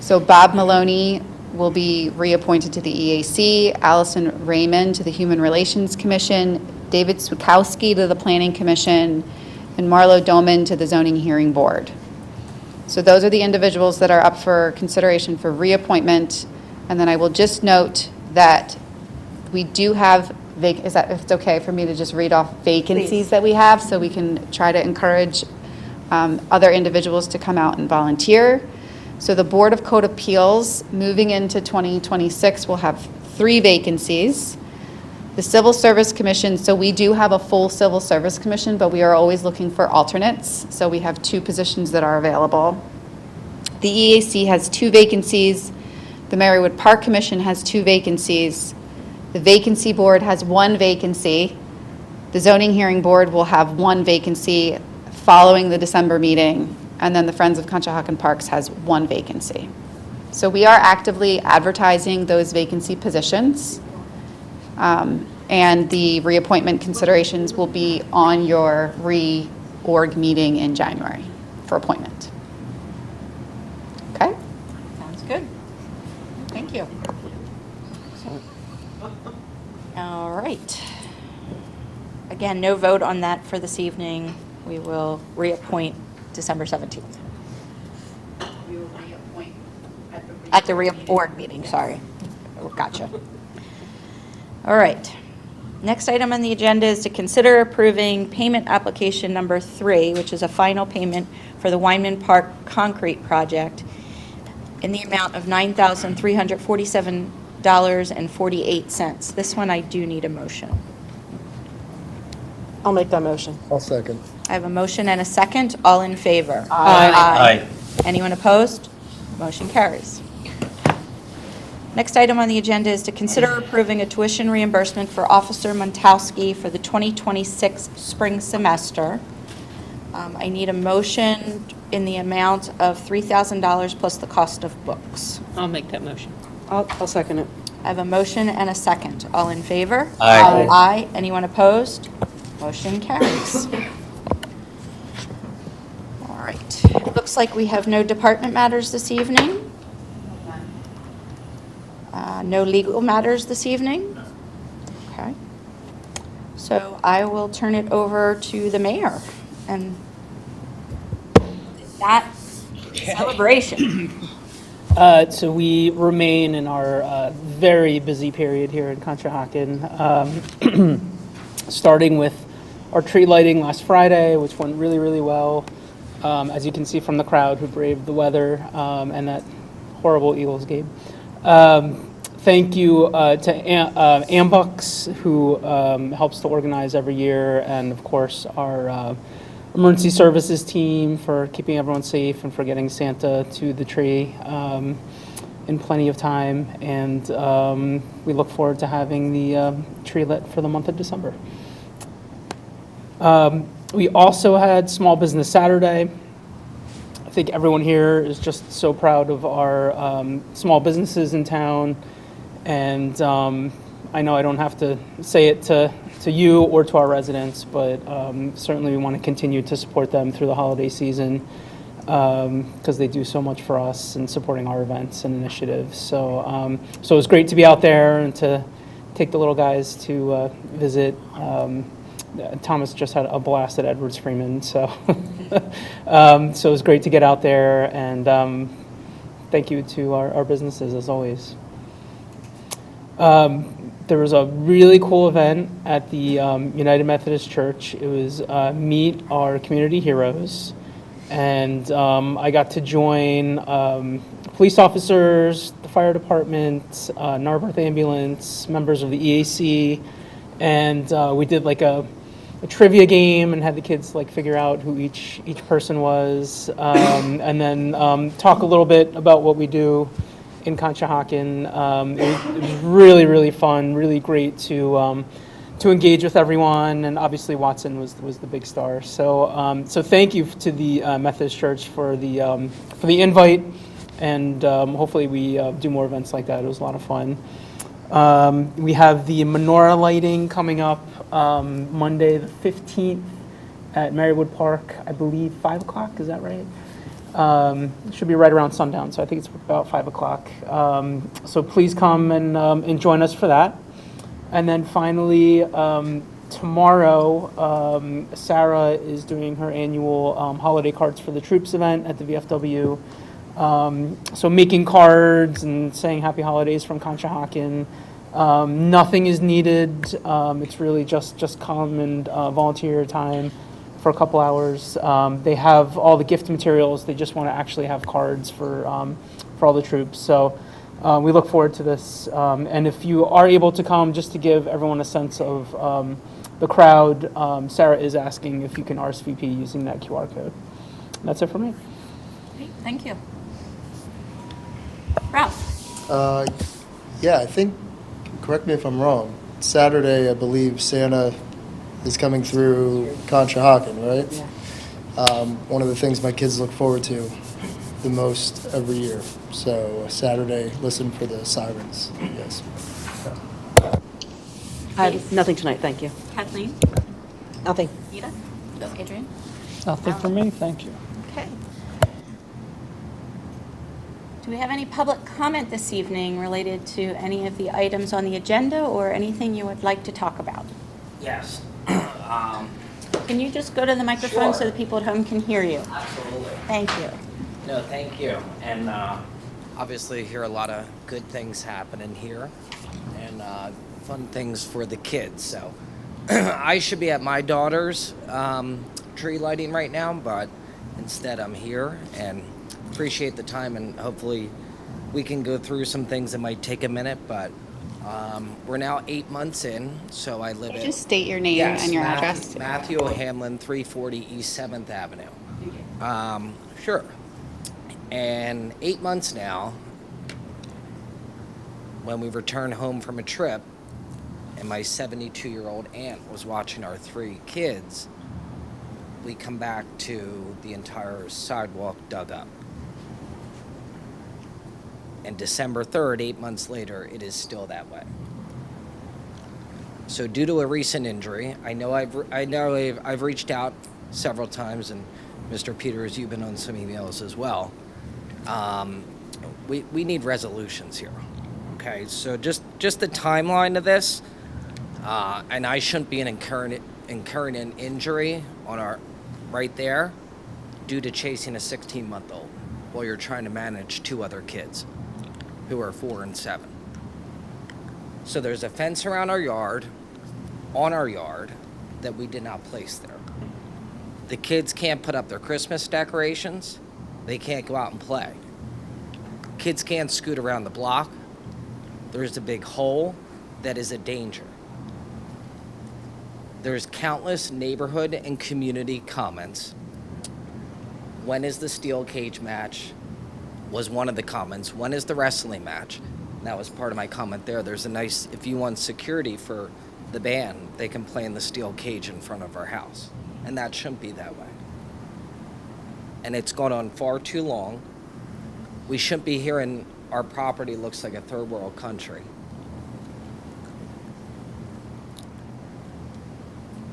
So Bob Maloney will be reappointed to the EAC, Allison Raymond to the Human Relations Commission, David Swikowski to the Planning Commission, and Marlo Doman to the Zoning Hearing Board. So those are the individuals that are up for consideration for reappointment. And then I will just note that we do have, if it's okay for me to just read off vacancies Please. that we have, so we can try to encourage other individuals to come out and volunteer. So the Board of Code Appeals, moving into 2026, will have 3 vacancies. The Civil Service Commission, so we do have a full Civil Service Commission, but we are always looking for alternates. So we have 2 positions that are available. The EAC has 2 vacancies. The Marywood Park Commission has 2 vacancies. The Vacancy Board has 1 vacancy. The Zoning Hearing Board will have 1 vacancy following the December meeting. And then the Friends of Conshohocken Parks has 1 vacancy. So we are actively advertising those vacancy positions. And the reappointment considerations will be on your re-org meeting in January for appointment. Okay? Sounds good. Thank you. And no vote on that for this evening. We will reappoint December 17th. We will reappoint At the board meeting, sorry. Gotcha. All right. Next item on the agenda is to consider approving payment application number 3, which is a final payment for the Weinmann Park Concrete Project in the amount of $9,347.48. This one I do need a motion. I'll make that motion. I'll second. I have a motion and a second. All in favor? Aye. Anyone opposed? Motion carries. Next item on the agenda is to consider approving a tuition reimbursement for Officer Montowski for the 2026 spring semester. I need a motion in the amount of $3,000 plus the cost of books. I'll make that motion. I'll second it. I have a motion and a second. All in favor? Aye. Aye. Anyone opposed? Motion carries. All right. Looks like we have no department matters this evening. No legal matters this evening? Okay. So I will turn it over to the mayor and that celebration. So we remain in our very busy period here in Conshohocken, starting with our tree lighting last Friday, which went really, really well. As you can see from the crowd who braved the weather and that horrible Eagles game. Thank you to Ambux, who helps to organize every year, and of course our emergency services team for keeping everyone safe and for getting Santa to the tree in plenty of time. And we look forward to having the tree lit for the month of December. We also had Small Business Saturday. I think everyone here is just so proud of our small businesses in town. And I know I don't have to say it to you or to our residents, but certainly we want to continue to support them through the holiday season because they do so much for us in supporting our events and initiatives. So it was great to be out there and to take the little guys to visit. Thomas just had a blast at Edwards Freeman, so so it was great to get out there, and thank you to our businesses as always. There was a really cool event at the United Methodist Church. It was Meet Our Community Heroes, and I got to join police officers, the fire department, Narberth Ambulance, members of the EAC, and we did like a trivia game and had the kids like figure out who each person was, and then talk a little bit about what we do in Conshohocken. It was really, really fun, really great to engage with everyone, and obviously Watson was the big star. So so thank you to the Methodist Church for the invite, and hopefully we do more events like that. It was a lot of fun. We have the menorah lighting coming up Monday the 15th at Marywood Park, I believe 5 o'clock, is that right? It should be right around sundown, so I think it's about 5 o'clock. So please come and join us for that. And then finally, tomorrow, Sarah is doing her annual holiday cards for the troops event at the VFW. So making cards and saying happy holidays from Conshohocken. Nothing is needed. It's really just come and volunteer time for a couple hours. They have all the gift materials. They just want to actually have cards for all the troops. So we look forward to this. And if you are able to come, just to give everyone a sense of the crowd, Sarah is asking if you can RSVP using that QR code. That's it for me. Great, thank you. Ralph? Yeah, I think, correct me if I'm wrong, Saturday, I believe Santa is coming through Conshohocken, right? Yeah. One of the things my kids look forward to the most every year. So Saturday, listen for the sirens, yes. I have nothing tonight, thank you. Kathleen? Nothing. Ida? Adrian? Nothing for me, thank you. Okay. Do we have any public comment this evening related to any of the items on the agenda or anything you would like to talk about? Yes. Can you just go to the microphone so Sure. the people at home can hear you? Absolutely. Thank you. No, thank you. And obviously, hear a lot of good things happening here, and fun things for the kids. So I should be at my daughter's tree lighting right now, but instead I'm here, and appreciate the time, and hopefully we can go through some things that might take a minute, but we're now 8 months in, so I live at... Just state your name Yes, and your Matthew, address. Matthew O'Hanlon, 340 East 7th Avenue. Sure. And 8 months now, when we returned home from a trip, and my 72-year-old aunt was watching our 3 kids, we come back to the entire sidewalk dug up. And December 3rd, 8 months later, it is still that way. So due to a recent injury, I know I've reached out several times, and Mr. Peters, you've been on some emails as well. We need resolutions here. Okay, so just the timeline of this, and I shouldn't be incurring an injury on our right there due to chasing a 16-month-old while you're trying to manage 2 other kids who are 4 and 7. So there's a fence around our yard, on our yard, that we did not place there. The kids can't put up their Christmas decorations. They can't go out and play. Kids can't scoot around the block. There's a big hole that is a danger. There's countless neighborhood and community comments. When is the steel cage match? Was one of the comments. When is the wrestling match? And that was part of my comment there. There's a nice, if you want security for the band, they can play in the steel cage in front of our house. And that shouldn't be that way. And it's gone on far too long. We shouldn't be hearing our property looks like a third world country.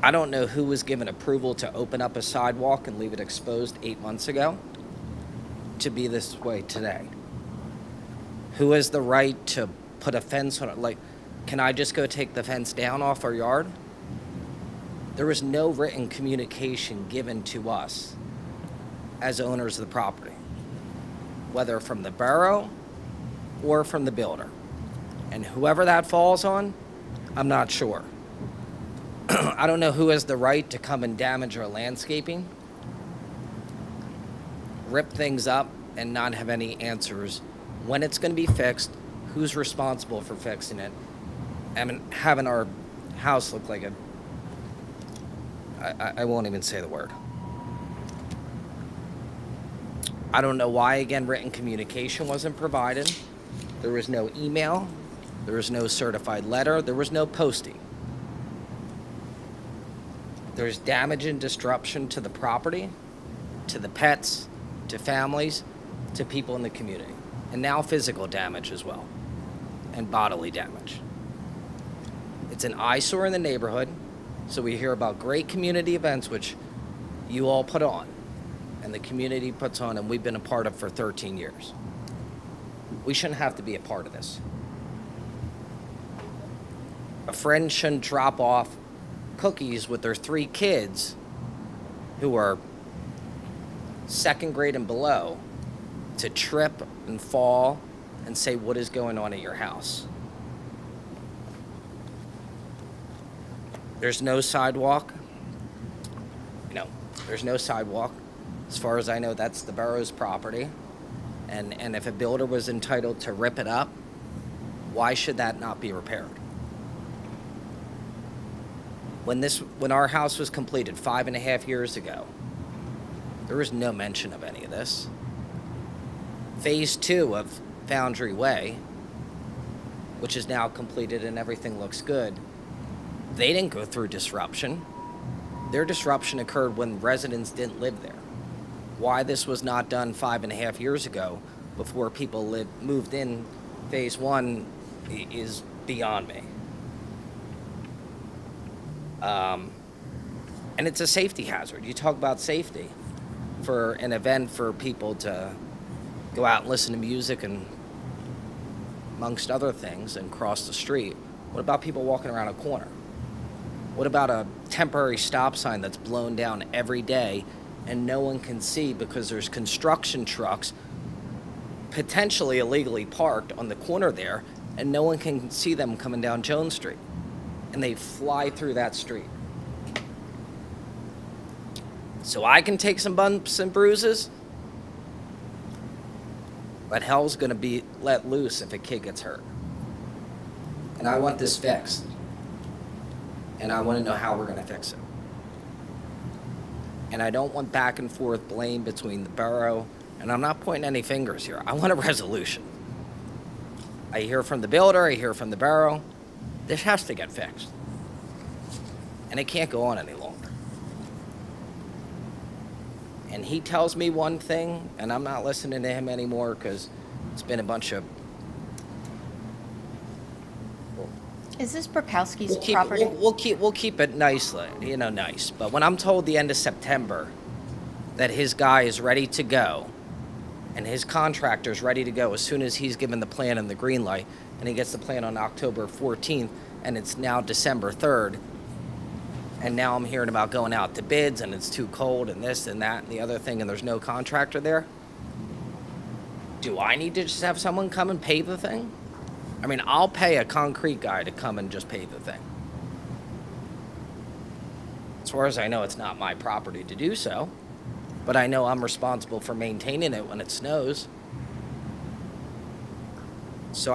I don't know who was given approval to open up a sidewalk and leave it exposed 8 months ago to be this way today. Who has the right to put a fence on it? Like, can I just go take the fence down off our yard? There was no written communication given to us as owners of the property, whether from the borough or from the builder. And whoever that falls on, I'm not sure. I don't know who has the right to come and damage our landscaping, rip things up, and not have any answers when it's going to be fixed, who's responsible for fixing it, and having our house look like I won't even say the word. I don't know why, again, written communication wasn't provided. There was no email. There was no certified letter. There was no posting. There's damage and disruption to the property, to the pets, to families, to people in the community. And now physical damage as well, and bodily damage. It's an eyesore in the neighborhood, so we hear about great community events, which you all put on, and the community puts on, and we've been a part of for 13 years. We shouldn't have to be a part of this. A friend shouldn't drop off cookies with their 3 kids who are 2nd grade and below to trip and fall and say, what is going on at your house? There's no sidewalk. There's no sidewalk. As far as I know, that's the borough's property. And if a builder was entitled to rip it up, why should that not be repaired? When our house was completed 5.5 years ago, there was no mention of any of this. Phase 2 of Foundry Way, which is now completed and everything looks good, they didn't go through disruption. Their disruption occurred when residents didn't live there. Why this was not done 5.5 years ago before people moved in Phase 1 is beyond me. And it's a safety hazard. You talk about safety for an event for people to go out and listen to music and amongst other things and cross the street. What about people walking around a corner? What about a temporary stop sign that's blown down every day and no one can see because there's construction trucks potentially illegally parked on the corner there and no one can see them coming down Jones Street and they fly through that street? So I can take some bumps and bruises, but hell's gonna be let loose if a kid gets hurt. And I want this fixed. And I want to know how we're going to fix it. And I don't want back and forth blame between the borough, and I'm not pointing any fingers here. I want a resolution. I hear from the builder, I hear from the borough. This has to get fixed. And it can't go on any longer. And he tells me one thing, and I'm not listening to him anymore because it's been a bunch of... Is this Burkowski's property? We'll keep it nicely, nice. But when I'm told the end of September that his guy is ready to go and his contractor's ready to go as soon as he's given the plan and the green light, and he gets the plan on October 14th, and it's now December 3rd, and now I'm hearing about going out to bids and it's too cold and this and that and the other thing and there's no contractor there, do I need to just have someone come and pave the thing? I mean, I'll pay a concrete guy to come and just pave the thing. As far as I know, it's not my property to do so, but I know I'm responsible for maintaining it when it snows. So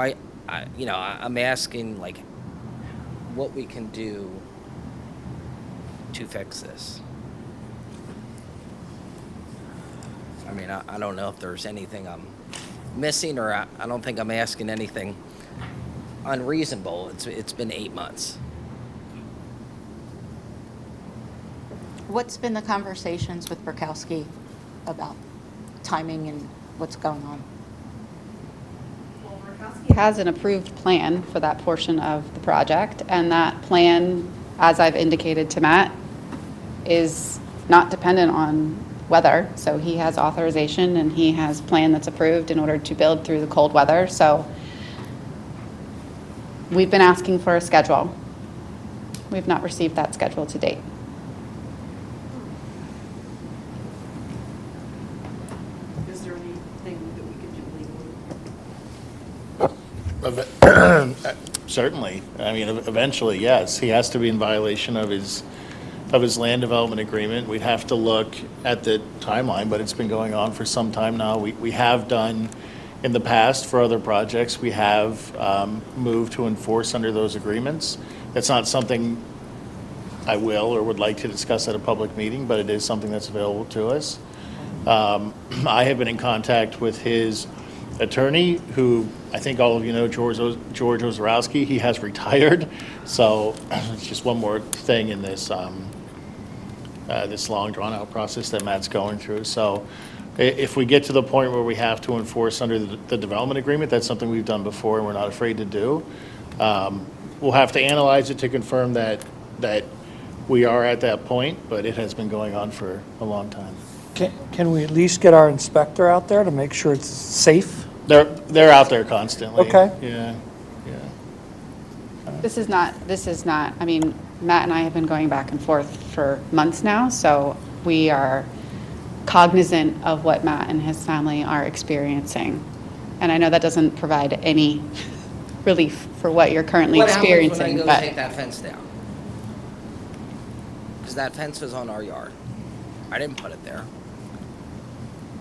I'm asking like what we can do to fix this. I mean, I don't know if there's anything I'm missing, or I don't think I'm asking anything unreasonable. It's been 8 months. What's been the conversations with Burkowski about timing and what's going on? He has an approved plan for that portion of the project, and that plan, as I've indicated to Matt, is not dependent on weather. So he has authorization and he has plan that's approved in order to build through the cold weather. So we've been asking for a schedule. We've not received that schedule to date. Is there anything that we can do legally? Certainly. I mean, eventually, yes. He has to be in violation of his land development agreement. We'd have to look at the timeline, but it's been going on for some time now. We have done in the past for other projects, we have moved to enforce under those agreements. That's not something I will or would like to discuss at a public meeting, but it is something that's available to us. I have been in contact with his attorney, who I think all of you know, George Ozorowski. He has retired, so it's just one more thing in this this long drawn-out process that Matt's going through. So if we get to the point where we have to enforce under the development agreement, that's something we've done before and we're not afraid to do. We'll have to analyze it to confirm that we are at that point, but it has been going on for a long time. Can we at least get our inspector out there to make sure it's safe? They're out there constantly. Okay. Yeah. This is not, I mean, Matt and I have been going back and forth for months now, so we are cognizant of what Matt and his family are experiencing. And I know that doesn't provide any relief for what you're currently experiencing, What happens when I go but take that fence down? Because that fence is on our yard. I didn't put it there.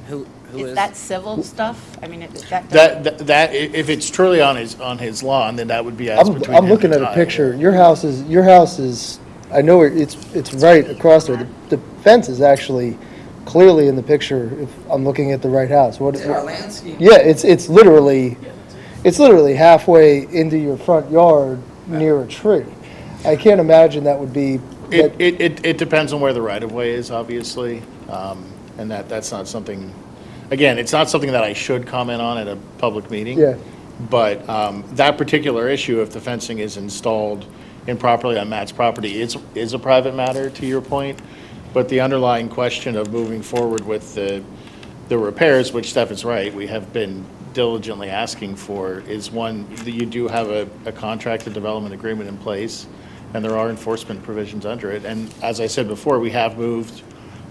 Who is? Is that civil stuff? I mean, That if it's truly on his lawn, then that would be as between I'm him looking and at a I. picture. Your house is, I know it's right across there. The fence is actually clearly in the picture, if I'm looking at the right house. It's in our landscape. Yeah, it's literally halfway into your front yard near a tree. I can't imagine that would be. It depends on where the right-of-way is, obviously, and that's not something, again, it's not something that I should comment on at a public meeting. Yeah. But that particular issue, if the fencing is installed improperly on Matt's property, is a private matter, to your point. But the underlying question of moving forward with the repairs, which Stefan's right, we have been diligently asking for, is one, that you do have a contracted development agreement in place. And there are enforcement provisions under it. And as I said before, we have moved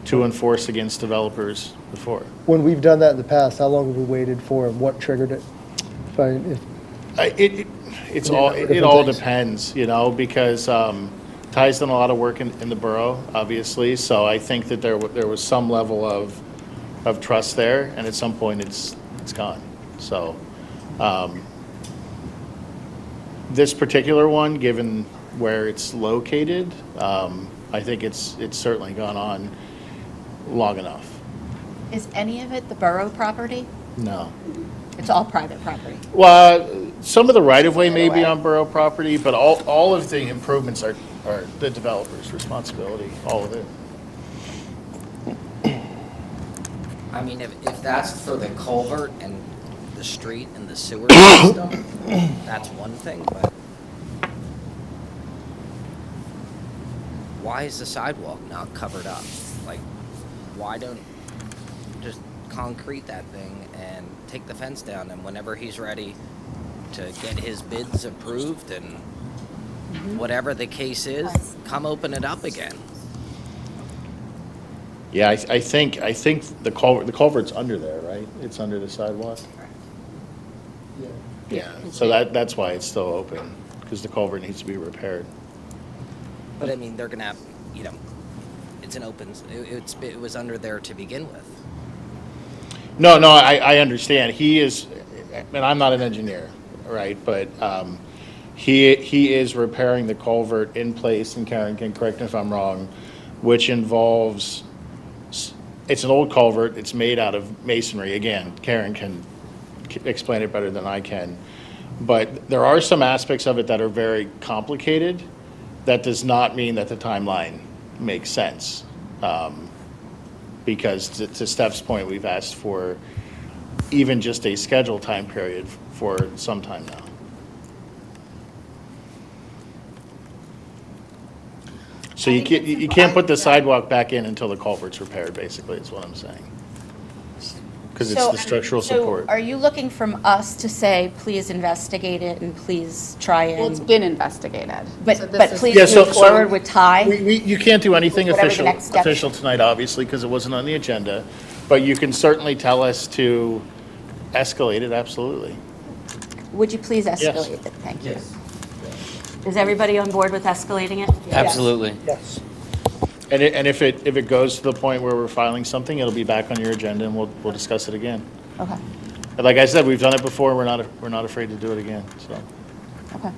to enforce against developers before. When we've done that in the past, how long have we waited for and what triggered it? It Different all things. depends, because Ty's done a lot of work in the borough, obviously, so I think that there was some level of trust there, and at some point it's gone. So this particular one, given where it's located, I think it's certainly gone on long enough. Is any of it the borough property? No. It's all private property. Well, some of the right-of-way may be Right-of-way. on borough property, but all of the improvements are the developer's responsibility, all of it. I mean, if that's for the culvert and the street and the sewer system, that's one thing, but why is the sidewalk not covered up? Like, why don't just concrete that thing and take the fence down, and whenever he's ready to get his bids approved and whatever the case is, come open it up again. Yeah, I think the culvert's under there, right? It's under the sidewalk? Yeah, so that's why it's still open, because the culvert needs to be repaired. But I mean, they're gonna have, it's an open, it was under there to begin with. No, I understand. He is, and I'm not an engineer, right? But he is repairing the culvert in place, and Karen can correct me if I'm wrong, which involves, it's an old culvert, it's made out of masonry. Again, Karen can explain it better than I can. But there are some aspects of it that are very complicated. That does not mean that the timeline makes sense. Because to Steph's point, we've asked for even just a scheduled time period for some time now. So you can't put the sidewalk back in until the culvert's repaired, basically, is what I'm saying. Because it's the structural support. So are you looking from us to say, please investigate it and please try Well, it's and, been investigated. but So this but is- please Yeah, move forward with Ty? You can't do anything Whatever the official next step- official tonight, obviously, because it wasn't on the agenda. But you can certainly tell us to escalate it, absolutely. Would you please escalate it? Thank you. Is everybody on board with escalating it? Absolutely. Yes. And if it goes to the point where we're filing something, it'll be back on your agenda, and we'll discuss it again. Okay, And like I said, we've done it before, we're not afraid to do it again, so. okay.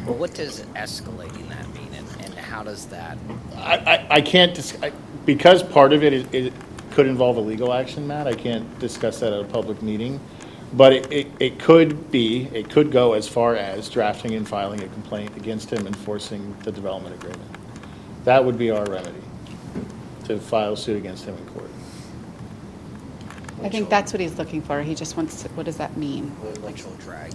Well, what does escalating that mean, and how does that? I can't, because part of it could involve a legal action, Matt, I can't discuss that at a public meeting. But it could go as far as drafting and filing a complaint against him, enforcing the development agreement. That would be our remedy, to file suit against him in court. I think that's what he's looking for. He just wants to, what does that mean? Which will drag.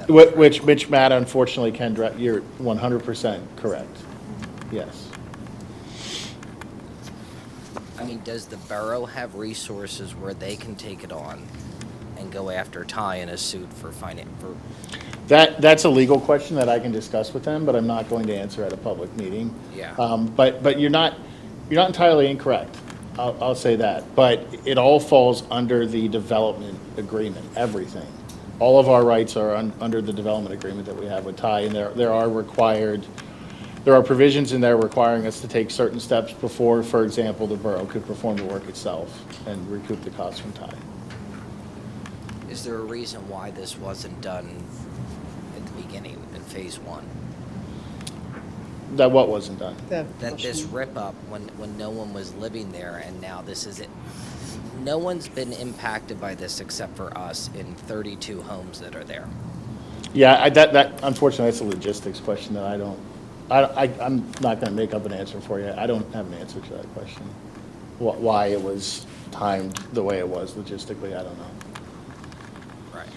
Yeah, Which Matt, unfortunately, can drag, you're 100% correct. Yes. I mean, does the borough have resources where they can take it on and go after Ty in a suit for That's a legal question that I can discuss with them, but I'm not going to answer at a public meeting. Yeah. But you're not entirely incorrect. I'll say that. But it all falls under the development agreement, everything. All of our rights are under the development agreement that we have with Ty, and there are provisions in there requiring us to take certain steps before, for example, the borough could perform the work itself and recoup the costs from Ty. Is there a reason why this wasn't done at the beginning in phase one? That what wasn't done? That this rip up when no one was living there, and now this is it. No one's been impacted by this except for us in 32 homes that are there. Yeah, that unfortunately, that's a logistics question that I'm not going to make up an answer for you. I don't have an answer to that question. Why it was timed the way it was logistically, I don't know. Right.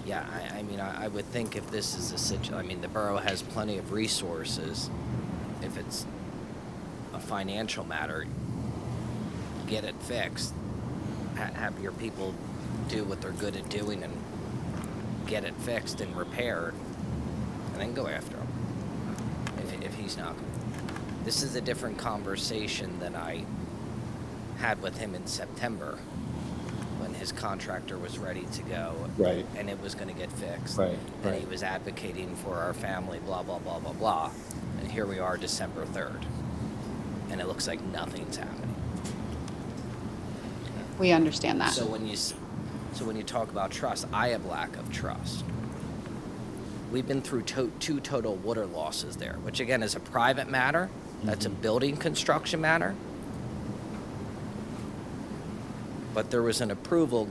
Yeah, I mean, I would think if this is a situation, I mean, the borough has plenty of resources. If it's a financial matter, get it fixed. Have your people do what they're good at doing and get it fixed and repaired, and then go after him if he's not. This is a different conversation than I had with him in September when his contractor was ready to go. Right. And it was going to get fixed. Right, And right. he was advocating for our family, blah, blah, blah, blah, blah. And here we are December 3rd. And it looks like nothing's happening. We understand that. So when you talk about trust, I have lack of trust. We've been through two total water losses there, which again is a private matter. That's a building construction matter. But there was an approval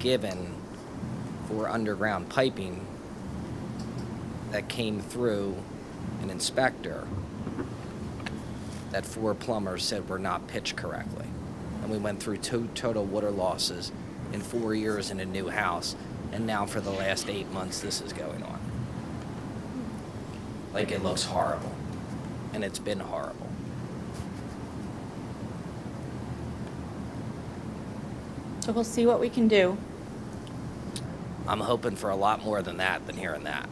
given for underground piping that came through an inspector that 4 plumbers said were not pitched correctly. And we went through 2 total water losses in 4 years in a new house, and now for the last 8 months this is going on. Like, it looks horrible, and it's been horrible. So we'll see what we can do. I'm hoping for a lot more than that than hearing that.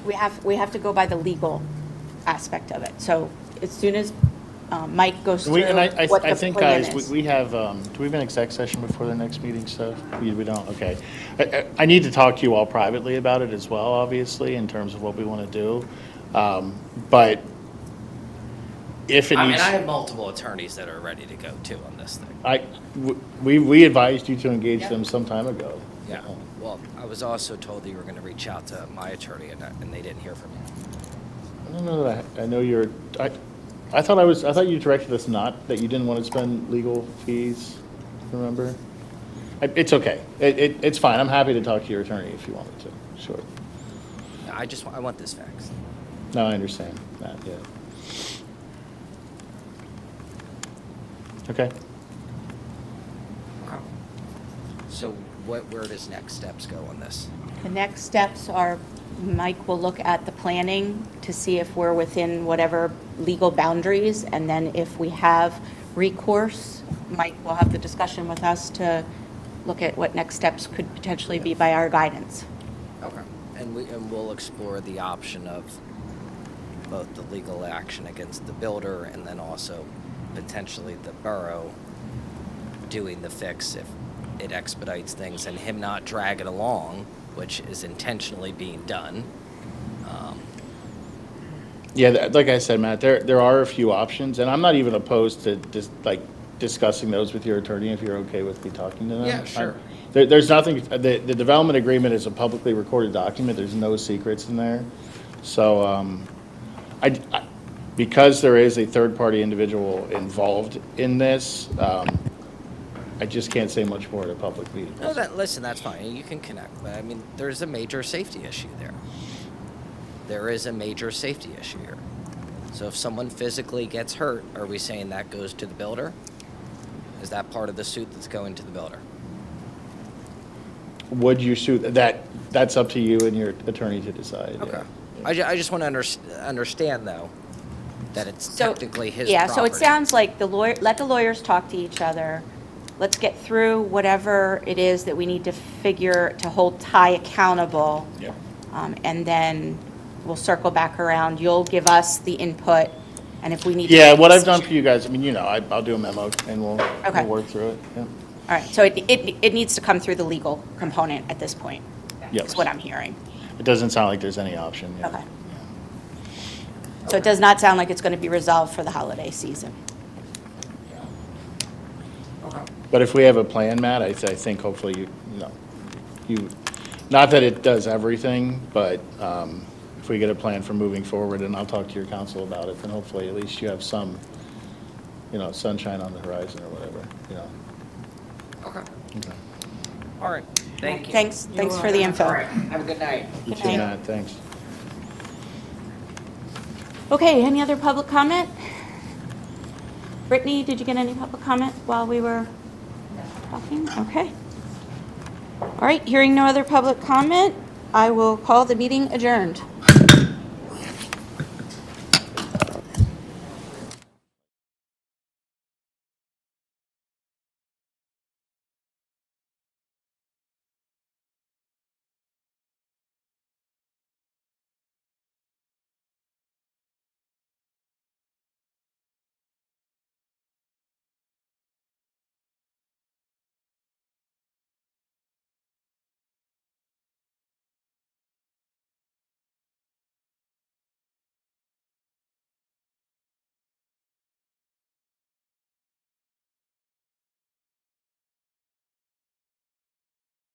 We have to go by the legal aspect of it. So as soon as Mike goes through And what I the think, plan guys, is. we have, do we have an exec session before the next meeting stuff? We don't, okay. I need to talk to you all privately about it as well, obviously, in terms of what we want to do. But if it I mean, needs, I have multiple attorneys that are ready to go too on this thing. we advised you to engage them some time ago. Yeah, well, I was also told that you were going to reach out to my attorney, and they didn't hear from me. I don't know that, I know you're, I thought you directed us not, that you didn't want to spend legal fees, remember? It's okay, it's fine, I'm happy to talk to your attorney if you wanted to, sure. I want this fixed. No, I understand that, yeah. Okay. So where does next steps go on this? The next steps are, Mike will look at the planning to see if we're within whatever legal boundaries, and then if we have recourse, Mike will have the discussion with us to look at what next steps could potentially be by our guidance. Okay. And we'll explore the option of both the legal action against the builder and then also potentially the borough doing the fix if it expedites things and him not drag it along, which is intentionally being done. Yeah, like I said, Matt, there are a few options, and I'm not even opposed to just discussing those with your attorney if you're okay with me talking to them. Yeah, sure. There's nothing, the development agreement is a publicly recorded document, there's no secrets in there. So, because there is a third-party individual involved in this, I just can't say much more at a public meeting. No, listen, that's fine. You can connect. But I mean, there's a major safety issue there. There is a major safety issue here. So if someone physically gets hurt, are we saying that goes to the builder? Is that part of the suit that's going to the builder? Would you sue, that's up to you and your attorney to decide. yeah. Okay. I just want to understand, though, that it's So, technically his yeah, property. so it sounds like let the lawyers talk to each other. Let's get through whatever it is that we need to figure to hold Ty accountable. Yeah. And then we'll circle back around. You'll give us the input, and if we need to. Yeah, make a what I've done decision- for you guys, I mean, I'll do a memo and we'll Okay. work through it, yeah. All right, so it needs to come through the legal component at this point. Yes. Is what I'm hearing. It doesn't sound like there's any option, yeah. Okay. So it does not sound like it's going to be resolved for the holiday season. But if we have a plan, Matt, I think hopefully you, not that it does everything, but if we get a plan for moving forward, and I'll talk to your council about it, then hopefully at least you have some, sunshine on the horizon or whatever, Okay. Okay. All right. Thank you. Thanks for the info. All right. Have a good night. You Good too, night. Matt, thanks. Okay, any other public comment? Brittany, did you get any public comment while we were talking? Okay. All right, hearing no other public comment, I will call the meeting adjourned.